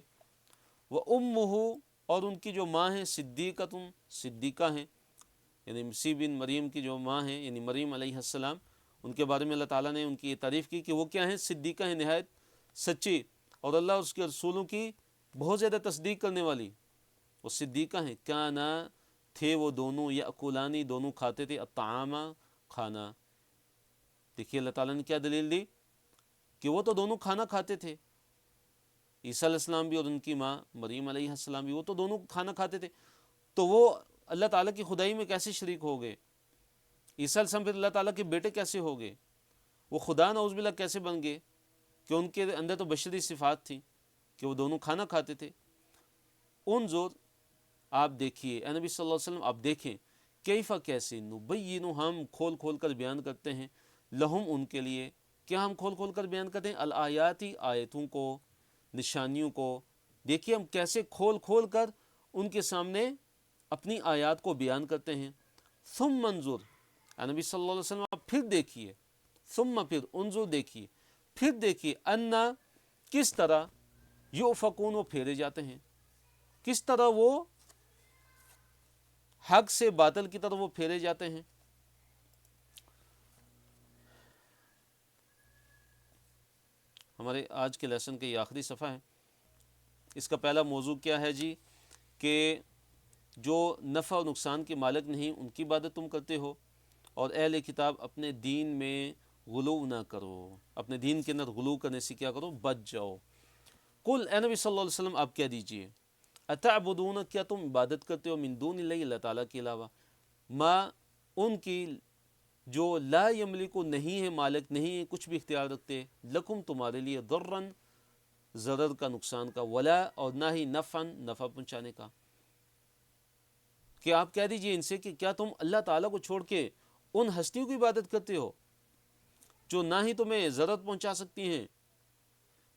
وَأُمُّهُ، اور ان کی جو ماں ہیں، صدیقۃ، صدیقہ ہیں، یعنی مسیح بن مریم کی جو ماں ہیں، یعنی مریم علیہ السلام، ان کے بارے میں اللہ تعالیٰ نے ان کی یہ تعریف کی کہ وہ کیا ہیں، صدیقہ ہیں، نہایت سچی، اور اللہ اور اس کے رسولوں کی بہت زیادہ تصدیق کرنے والی، وہ صدیقہ ہیں۔ کانا، تھے وہ دونوں، یأکلانی، دونوں کھاتے تھے، الطعام، کھانا۔ دیکھیے اللہ تعالیٰ نے کیا دلیل دی کہ وہ تو دونوں کھانا کھاتے تھے، عیسیٰ علیہ السلام بھی اور ان کی ماں مریم علیہ السلام بھی، وہ تو دونوں کھانا کھاتے تھے، تو وہ اللہ تعالیٰ کی خدائی میں کیسے شریک ہو گئے؟ عیسیٰ علیہ السلام پھر اللہ تعالیٰ کے بیٹے کیسے ہو گئے؟ وہ خدا نعوذ باللہ کیسے بن گئے؟ کہ ان کے اندر تو بشری صفات تھیں کہ وہ دونوں کھانا کھاتے تھے۔ انظر، آپ دیکھیے، اے نبی صلی اللہ علیہ وسلم آپ دیکھیں، کیفہ، کیسے، نبین، ہم کھول کھول کر بیان کرتے ہیں، لہم، ان کے لیے، کیا ہم کھول کھول کر بیان کرتے ہیں؟ الآیاتی، آیتوں کو، نشانیوں کو، دیکھیے ہم کیسے کھول کھول کر ان کے سامنے اپنی آیات کو بیان کرتے ہیں۔ ثم انظر، اے نبی صلی اللہ علیہ وسلم آپ پھر دیکھیے، ثم، پھر، انظر، دیکھیے، پھر دیکھیے، انا، کس طرح، یؤفکون، وہ پھیرے جاتے ہیں، کس طرح وہ حق سے باطل کی طرف وہ پھیرے جاتے ہیں۔ ہمارے آج کے لیسن کا یہ آخری صفحہ ہے، اس کا پہلا موضوع کیا ہے جی؟ کہ جو نفع اور نقصان کے مالک نہیں ان کی عبادت تم کرتے ہو، اور اہل کتاب اپنے دین میں غلو نہ کرو، اپنے دین کے اندر غلو کرنے سے کیا کرو؟ بچ جاؤ۔ قل، اے نبی صلی اللہ علیہ وسلم آپ کہہ دیجئے، اتعبدون، کیا تم عبادت کرتے ہو، من دون اللہ، اللہ تعالیٰ کے علاوہ، ما، ان کی، جو لا یملکو، نہیں ہے مالک، نہیں ہے کچھ بھی اختیار رکھتے، لکم، تمہارے لیے، ضرن، ضرر کا، نقصان کا، ولا، اور نہ ہی نفعن، نفع پہنچانے کا۔ کہ آپ کہہ دیجئے ان سے کہ کیا تم اللہ تعالیٰ کو چھوڑ کے ان ہستیوں کی عبادت کرتے ہو جو نہ ہی تمہیں ضرر پہنچا سکتی ہیں،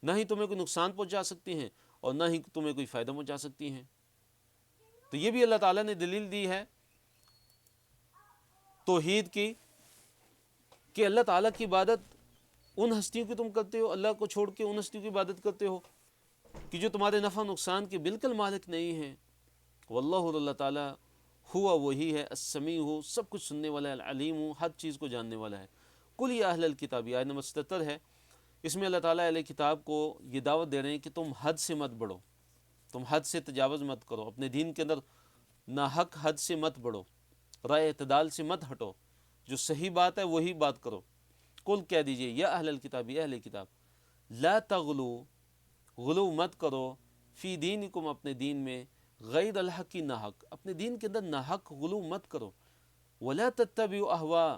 نہ ہی تمہیں کوئی نقصان پہنچا سکتی ہیں، اور نہ ہی تمہیں کوئی فائدہ پہنچا سکتی ہیں؟ تو یہ بھی اللہ تعالیٰ نے دلیل دی ہے توحید کی، کہ اللہ تعالیٰ کی عبادت ان ہستیوں کی تم کرتے ہو، اللہ کو چھوڑ کے ان ہستیوں کی عبادت کرتے ہو کہ جو تمہارے نفع نقصان کے بالکل مالک نہیں ہیں۔ واللہ، اللہ تعالیٰ، ہوا، وہی ہے، السمیع، ہو، سب کچھ سننے والا ہے، العلیم، ہو، ہر چیز کو جاننے والا ہے۔ قل یا اہل الکتاب، آیت نمبر 77 ہے، اس میں اللہ تعالیٰ اہل کتاب کو یہ دعوت دے رہے ہیں کہ تم حد سے مت بڑھو، تم حد سے تجاوز مت کرو، اپنے دین کے اندر ناحق حد سے مت بڑھو، رائے اعتدال سے مت ہٹو، جو صحیح بات ہے وہی بات کرو۔ قل، کہہ دیجئے، یا اہل الکتاب، یا اہل کتاب، لا تغلو، غلو مت کرو، فی دینکم، اپنے دین میں، غیر الحق، کی ناحق، اپنے دین کے اندر ناحق غلو مت کرو، ولا تتبعوا اہواء،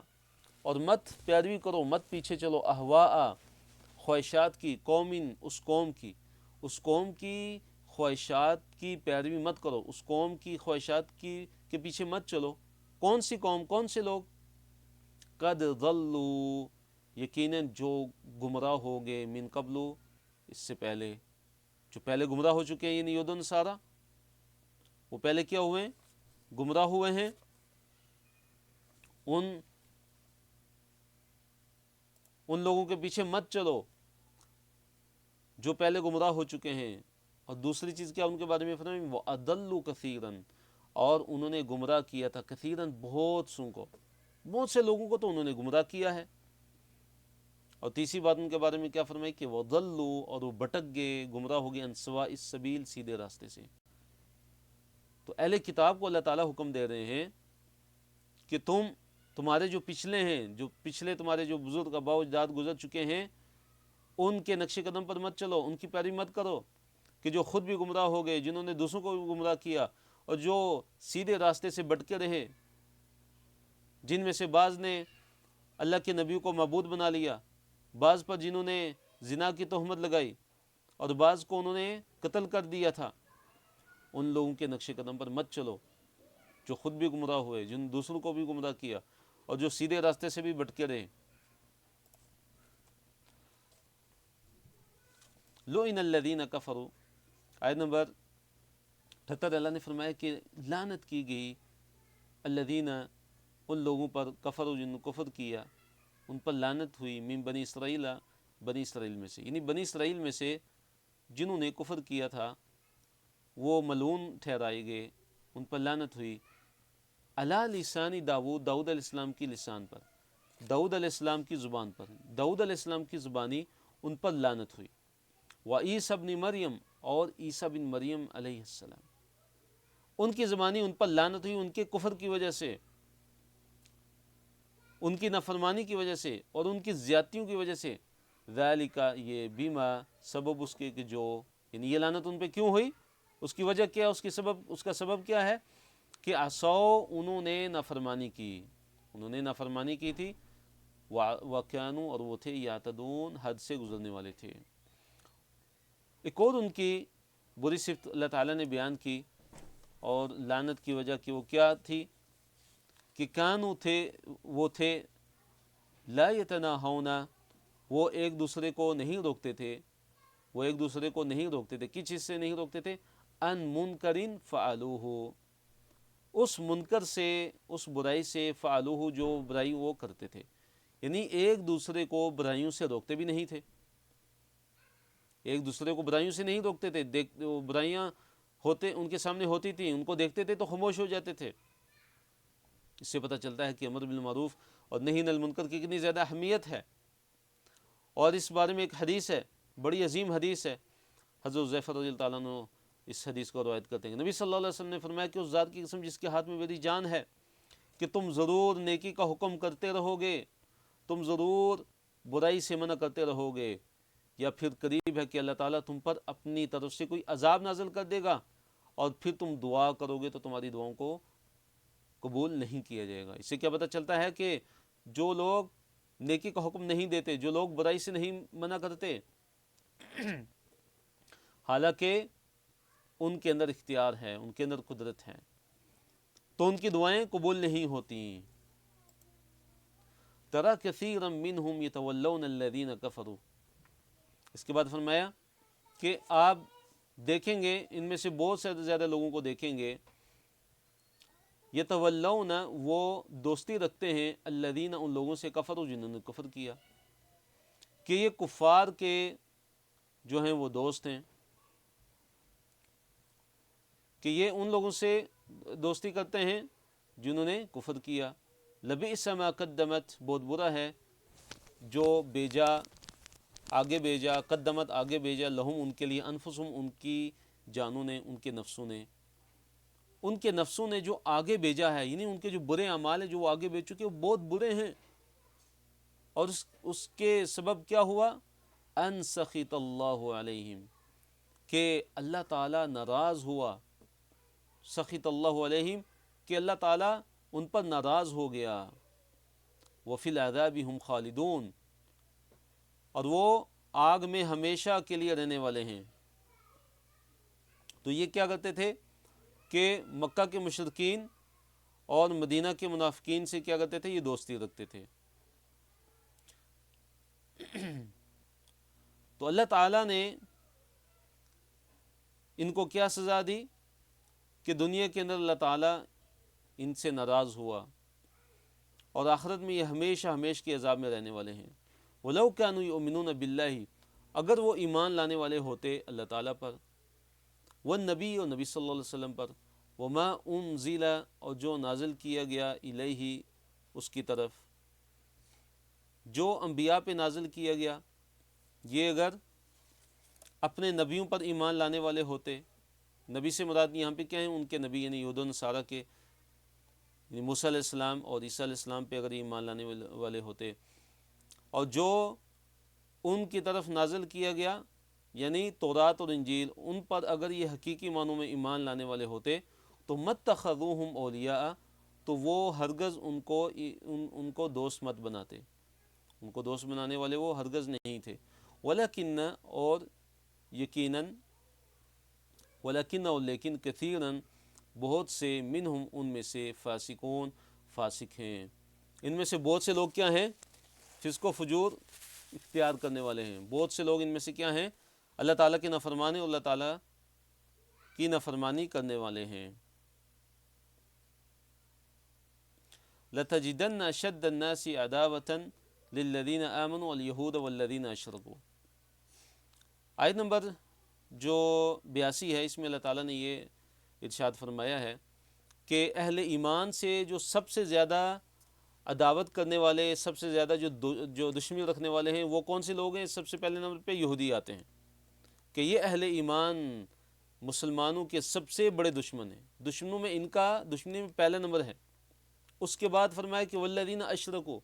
اور مت پیروی کرو، مت پیچھے چلو، اہواء، خواہشات کی، قوم، اس قوم کی خواہشات کی پیروی مت کرو، اس قوم کی خواہشات کے پیچھے مت چلو۔ کون سی قوم، کون سے لوگ؟ قد ضلوا، یقیناً جو گمراہ ہو گئے، من قبل، اس سے پہلے، جو پہلے گمراہ ہو چکے ہیں، یعنی یہود و نصارہ، وہ پہلے کیا ہوئے ہیں؟ گمراہ ہوئے ہیں۔ ان لوگوں کے پیچھے مت چلو جو پہلے گمراہ ہو چکے ہیں۔ اور دوسری چیز کیا ان کے بارے میں فرمایا؟ وَأَضَلُّوا كَثِيرًا، اور انہوں نے گمراہ کیا تھا، کثیراً، بہت سو کو، بہت سے لوگوں کو تو انہوں نے گمراہ کیا ہے۔ اور تیسری بات ان کے بارے میں کیا فرمائی کہ وَضَلُّوا، اور وہ بھٹک گئے، گمراہ ہو گئے، عن سواء السبیل، سیدھے راستے سے۔ تو اہل کتاب کو اللہ تعالیٰ حکم دے رہے ہیں کہ تمہارے جو پچھلے ہیں، جو پچھلے تمہارے جو بزرگ آباء و اجداد گزر چکے ہیں، ان کے نقش قدم پر مت چلو، ان کی پیروی مت کرو، کہ جو خود بھی گمراہ ہو گئے، جنہوں نے دوسروں کو بھی گمراہ کیا، اور جو سیدھے راستے سے بھٹکے رہے، جن میں سے بعض نے اللہ کے نبی کو معبود بنا لیا، بعض پر جنہوں نے زنا کی تہمت لگائی، اور بعض کو انہوں نے قتل کر دیا تھا۔ ان لوگوں کے نقش قدم پر مت چلو جو خود بھی گمراہ ہوئے، جن دوسروں کو بھی گمراہ کیا، اور جو سیدھے راستے سے بھی بھٹکے رہے۔ لُعِنَ الَّذِينَ كَفَرُوا، آیت نمبر 78، اللہ نے فرمایا کہ لعنت کی گئی الذین، ان لوگوں پر، کفروا، جنہوں نے کفر کیا، ان پر لعنت ہوئی، من بنی اسرائیل، بنی اسرائیل میں سے، یعنی بنی اسرائیل میں سے جنہوں نے کفر کیا تھا وہ ملعون ٹھہرائے گئے، ان پر لعنت ہوئی، علی لسان داؤد، داؤد علیہ السلام کی لسان پر، داؤد علیہ السلام کی زبان پر، داؤد علیہ السلام کی زبانی ان پر لعنت ہوئی، وعیسی ابن مریم، اور عیسیٰ بن مریم علیہ السلام، ان کی زبانی ان پر لعنت ہوئی، ان کے کفر کی وجہ سے، ان کی نافرمانی کی وجہ سے، اور ان کی زیادتیوں کی وجہ سے، ذالک، یہ، بیما، سبب اس کے کہ جو، یعنی یہ لعنت ان پہ کیوں ہوئی، اس کی وجہ کیا، اس کا سبب کیا ہے کہ عصوا، انہوں نے نافرمانی کی، انہوں نے نافرمانی کی تھی، وَكَانُوا، اور وہ تھے، یعتدون، حد سے گزرنے والے تھے۔ ایک اور ان کی بری صفت اللہ تعالیٰ نے بیان کی، اور لعنت کی وجہ کہ وہ کیا تھی کہ کانو تھے، وہ تھے، لا یتناہون، وہ ایک دوسرے کو نہیں روکتے تھے، وہ ایک دوسرے کو نہیں روکتے تھے، کس چیز سے نہیں روکتے تھے؟ ان منکرن فعلوہ، اس منکر سے، اس برائی سے، فعلوہ، جو برائی وہ کرتے تھے، یعنی ایک دوسرے کو برائیوں سے روکتے بھی نہیں تھے، ایک دوسرے کو برائیوں سے نہیں روکتے تھے، برائیاں ان کے سامنے ہوتی تھیں، ان کو دیکھتے تھے تو خاموش ہو جاتے تھے۔ اس سے پتہ چلتا ہے کہ امر بالمعروف اور نہی عن المنکر کی کتنی زیادہ اہمیت ہے۔ اور اس بارے میں ایک حدیث ہے، بڑی عظیم حدیث ہے، حضرت حذیفہ رضی اللہ تعالیٰ عنہ اس حدیث کو روایت کرتے ہیں، نبی صلی اللہ علیہ وسلم نے فرمایا کہ اس ذات کی قسم جس کے ہاتھ میں میری جان ہے کہ تم ضرور نیکی کا حکم کرتے رہو گے، تم ضرور برائی سے منع کرتے رہو گے، یا پھر قریب ہے کہ اللہ تعالیٰ تم پر اپنی طرف سے کوئی عذاب نازل کر دے گا، اور پھر تم دعا کرو گے تو تمہاری دعاؤں کو قبول نہیں کیا جائے گا۔ اس سے کیا پتہ چلتا ہے کہ جو لوگ نیکی کا حکم نہیں دیتے، جو لوگ برائی سے نہیں منع کرتے، حالانکہ ان کے اندر اختیار ہے، ان کے اندر قدرت ہے، تو ان کی دعائیں قبول نہیں ہوتی۔ تَرَى كَثِيرًا مِّنْهُمْ يَتَوَلَّوْنَ الَّذِينَ كَفَرُوا، اس کے بعد فرمایا کہ آپ دیکھیں گے ان میں سے بہت سے زیادہ لوگوں کو دیکھیں گے، یتولون، وہ دوستی رکھتے ہیں، الذین، ان لوگوں سے، کفروا، جنہوں نے کفر کیا، کہ یہ کفار کے جو ہیں وہ دوست ہیں، کہ یہ ان لوگوں سے دوستی کرتے ہیں جنہوں نے کفر کیا۔ لبئس ما قدمت، بہت برا ہے جو آگے بھیجا، قدمت، آگے بھیجا، لہم، ان کے لیے، انفسہم، ان کی جانوں نے، ان کے نفسوں نے، ان کے نفسوں نے جو آگے بھیجا ہے، یعنی ان کے جو برے اعمال ہیں جو وہ آگے بھیج چکے وہ بہت برے ہیں، اور اس کے سبب کیا ہوا؟ ان سخط اللہ علیہم، کہ اللہ تعالیٰ ناراض ہوا، سخط اللہ علیہم، کہ اللہ تعالیٰ ان پر ناراض ہو گیا، وفی العذاب ہم خالدون، اور وہ آگ میں ہمیشہ کے لیے رہنے والے ہیں۔ تو یہ کیا کرتے تھے کہ مکہ کے مشرکین اور مدینہ کے منافقین سے کیا کرتے تھے، یہ دوستی رکھتے تھے۔ تو اللہ تعالیٰ نے ان کو کیا سزا دی کہ دنیا کے اندر اللہ تعالیٰ ان سے ناراض ہوا، اور آخرت میں یہ ہمیشہ ہمیشہ کے عذاب میں رہنے والے ہیں۔ وَلَوْ كَانُوا يُؤْمِنُونَ بِاللَّهِ، اگر وہ ایمان لانے والے ہوتے اللہ تعالیٰ پر، والنبی اور نبی صلی اللہ علیہ وسلم پر، وما انزل اور جو نازل کیا گیا الیہ اس کی طرف، جو انبیاء پہ نازل کیا گیا، یہ اگر اپنے نبیوں پر ایمان لانے والے ہوتے، نبی سے مراد یہاں پہ کیا ہیں، ان کے نبی یعنی یہود و نصارہ کے، یعنی موسیٰ علیہ السلام اور عیسیٰ علیہ السلام پہ اگر ایمان لانے والے ہوتے، اور جو ان کی طرف نازل کیا گیا یعنی تورات اور انجیل، ان پر اگر یہ حقیقی معنوں میں ایمان لانے والے ہوتے تو متخذوہم اولیاء، تو وہ ہرگز ان کو دوست مت بناتے، ان کو دوست بنانے والے وہ ہرگز نہیں تھے۔ ولیکن اور یقیناً، ولیکن اور لیکن، کثیراً بہت سے، منہم ان میں سے، فاسقون فاسق ہیں، ان میں سے بہت سے لوگ کیا ہیں، فسق و فجور اختیار کرنے والے ہیں۔ بہت سے لوگ ان میں سے کیا ہیں، اللہ تعالیٰ کی نافرمانی اور اللہ تعالیٰ کی نافرمانی کرنے والے ہیں۔ لَتَجِدَنَّ أَشَدَّ النَّاسِ عَدَاوَةً لِلَّذِينَ آمَنُوا الْيَهُودَ وَالَّذِينَ أَشْرَكُوا۔ آیت نمبر جو 82 ہے، اس میں اللہ تعالیٰ نے یہ ارشاد فرمایا ہے کہ اہل ایمان سے جو سب سے زیادہ عداوت کرنے والے، سب سے زیادہ جو دشمنی رکھنے والے ہیں، وہ کون سے لوگ ہیں؟ سب سے پہلے نمبر پہ یہودی آتے ہیں کہ یہ اہل ایمان مسلمانوں کے سب سے بڑے دشمن ہیں، دشمنوں میں ان کا دشمنی میں پہلا نمبر ہے۔ اس کے بعد فرمایا کہ والذین اشرکوا،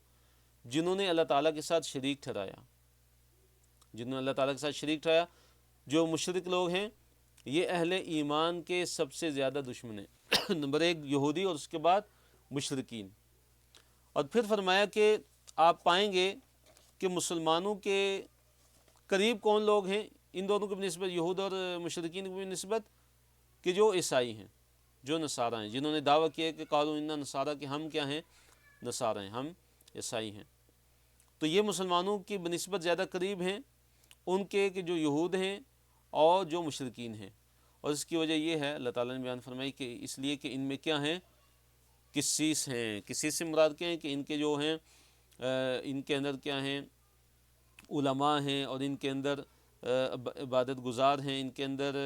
جنہوں نے اللہ تعالیٰ کے ساتھ شریک ٹھہرایا، جنہوں نے اللہ تعالیٰ کے ساتھ شریک ٹھہرایا، جو مشرک لوگ ہیں، یہ اہل ایمان کے سب سے زیادہ دشمن ہیں۔ نمبر ایک یہودی، اور اس کے بعد مشرکین۔ اور پھر فرمایا کہ آپ پائیں گے کہ مسلمانوں کے قریب کون لوگ ہیں ان دونوں کی نسبت، یہود اور مشرکین کی نسبت، کہ جو عیسائی ہیں، جو نصارہ ہیں، جنہوں نے دعویٰ کیا کہ قالوا انا نصارہ، کہ ہم کیا ہیں، نصارہ ہیں، ہم عیسائی ہیں۔ تو یہ مسلمانوں کی بنسبت زیادہ قریب ہیں ان کے کہ جو یہود ہیں اور جو مشرکین ہیں۔ اور اس کی وجہ یہ ہے، اللہ تعالیٰ نے بیان فرمائی کہ اس لیے کہ ان میں کیا ہیں، قسیس ہیں۔ قسیس سے مراد کیا ہیں کہ ان کے جو ہیں ان کے اندر کیا ہیں، علماء ہیں، اور ان کے اندر عبادت گزار ہیں، ان کے اندر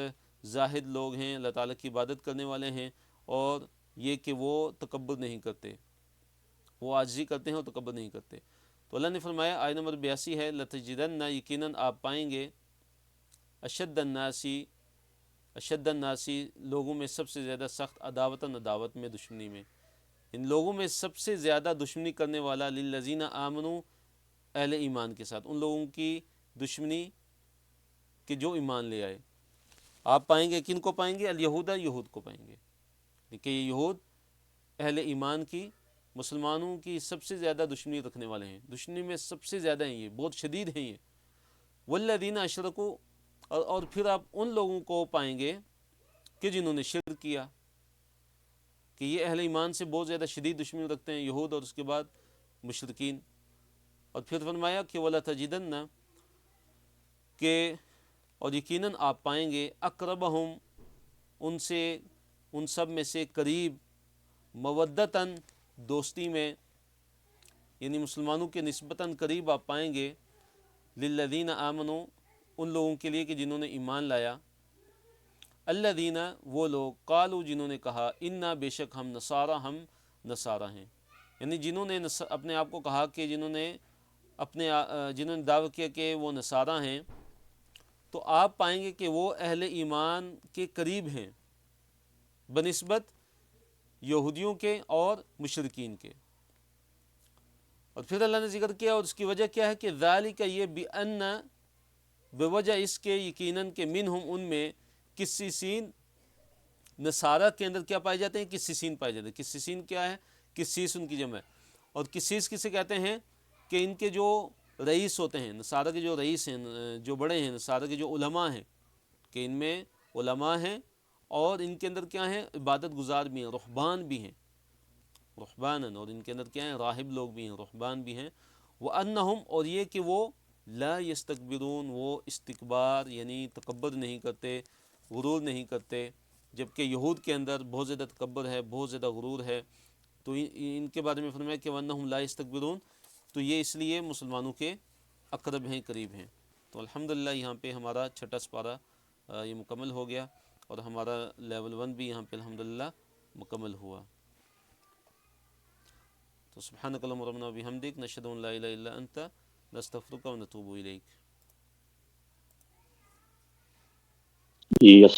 زاہد لوگ ہیں، اللہ تعالیٰ کی عبادت کرنے والے ہیں، اور یہ کہ وہ تکبر نہیں کرتے، وہ عاجزی کرتے ہیں اور تکبر نہیں کرتے۔ تو اللہ نے فرمایا، آیت نمبر 82 ہے، لَتَجِدَنَّ، یقیناً آپ پائیں گے، اشد الناسی، لوگوں میں سب سے زیادہ سخت، عداوت میں، دشمنی میں، ان لوگوں میں سب سے زیادہ دشمنی کرنے والا، للذین آمنوا، اہل ایمان کے ساتھ، ان لوگوں کی دشمنی کہ جو ایمان لے آئے۔ آپ پائیں گے، کن کو پائیں گے؟ الیہود، یہود کو پائیں گے کہ یہ یہود اہل ایمان کی، مسلمانوں کی سب سے زیادہ دشمنی رکھنے والے ہیں، دشمنی میں سب سے زیادہ ہیں، یہ بہت شدید ہیں یہ۔ والذین اشرکوا، اور پھر آپ ان لوگوں کو پائیں گے کہ جنہوں نے شرک کیا، کہ یہ اہل ایمان سے بہت زیادہ شدید دشمنی رکھتے ہیں، یہود اور اس کے بعد مشرکین۔ اور پھر فرمایا کہ وَلَتَجِدَنَّ، کہ اور یقیناً آپ پائیں گے، اقربہم، ان سب میں سے قریب، مودتاً، دوستی میں، یعنی مسلمانوں کے نسبتاً قریب آپ پائیں گے، للذین آمنوا، ان لوگوں کے لیے کہ جنہوں نے ایمان لایا، الذین، وہ لوگ، قالوا، جنہوں نے کہا، انا، بے شک ہم، نصارہ، ہم نصارہ ہیں، یعنی جنہوں نے اپنے آپ کو کہا کہ جنہوں نے دعویٰ کیا کہ وہ نصارہ ہیں، تو آپ پائیں گے کہ وہ اہل ایمان کے قریب ہیں بنسبت یہودیوں کے اور مشرکین کے۔ اور پھر اللہ نے ذکر کیا، اور اس کی وجہ کیا ہے کہ ذالک، یہ بأن، بوجہ اس کے، یقیناً کہ منہم، ان میں، قسیسین، نصارہ کے اندر کیا پائے جاتے ہیں، قسیسین پائے جاتے ہیں۔ قسیسین کیا ہے؟ قسیس ان کی جمع ہے۔ اور قسیس کسے کہتے ہیں؟ کہ ان کے جو رئیس ہوتے ہیں، نصارہ کے جو رئیس ہیں، جو بڑے ہیں، نصارہ کے جو علماء ہیں، کہ ان میں علماء ہیں اور ان کے اندر کیا ہیں، عبادت گزار بھی ہیں، رہبان بھی ہیں، رہبانن، اور ان کے اندر کیا ہیں، راہب لوگ بھی ہیں، رہبان بھی ہیں، وَأَنَّهُمْ، اور یہ کہ وہ لا یستکبرون، وہ استکبار یعنی تکبر نہیں کرتے، غرور نہیں کرتے، جبکہ یہود کے اندر بہت زیادہ تکبر ہے، بہت زیادہ غرور ہے۔ تو ان کے بارے میں فرمایا کہ وَأَنَّهُمْ لا یستکبرون، تو یہ اس لیے مسلمانوں کے اقرب ہیں، قریب ہیں۔ تو الحمدللہ یہاں پہ ہمارا چھٹا سپارہ یہ مکمل ہو گیا، اور ہمارا لیول 1 بھی یہاں پہ الحمدللہ مکمل ہوا۔ تو سبحانک اللہم ربنا وبحمدک، نشہد ان لا الہ الا انت، نستغفرک ونتوب الیک۔ یس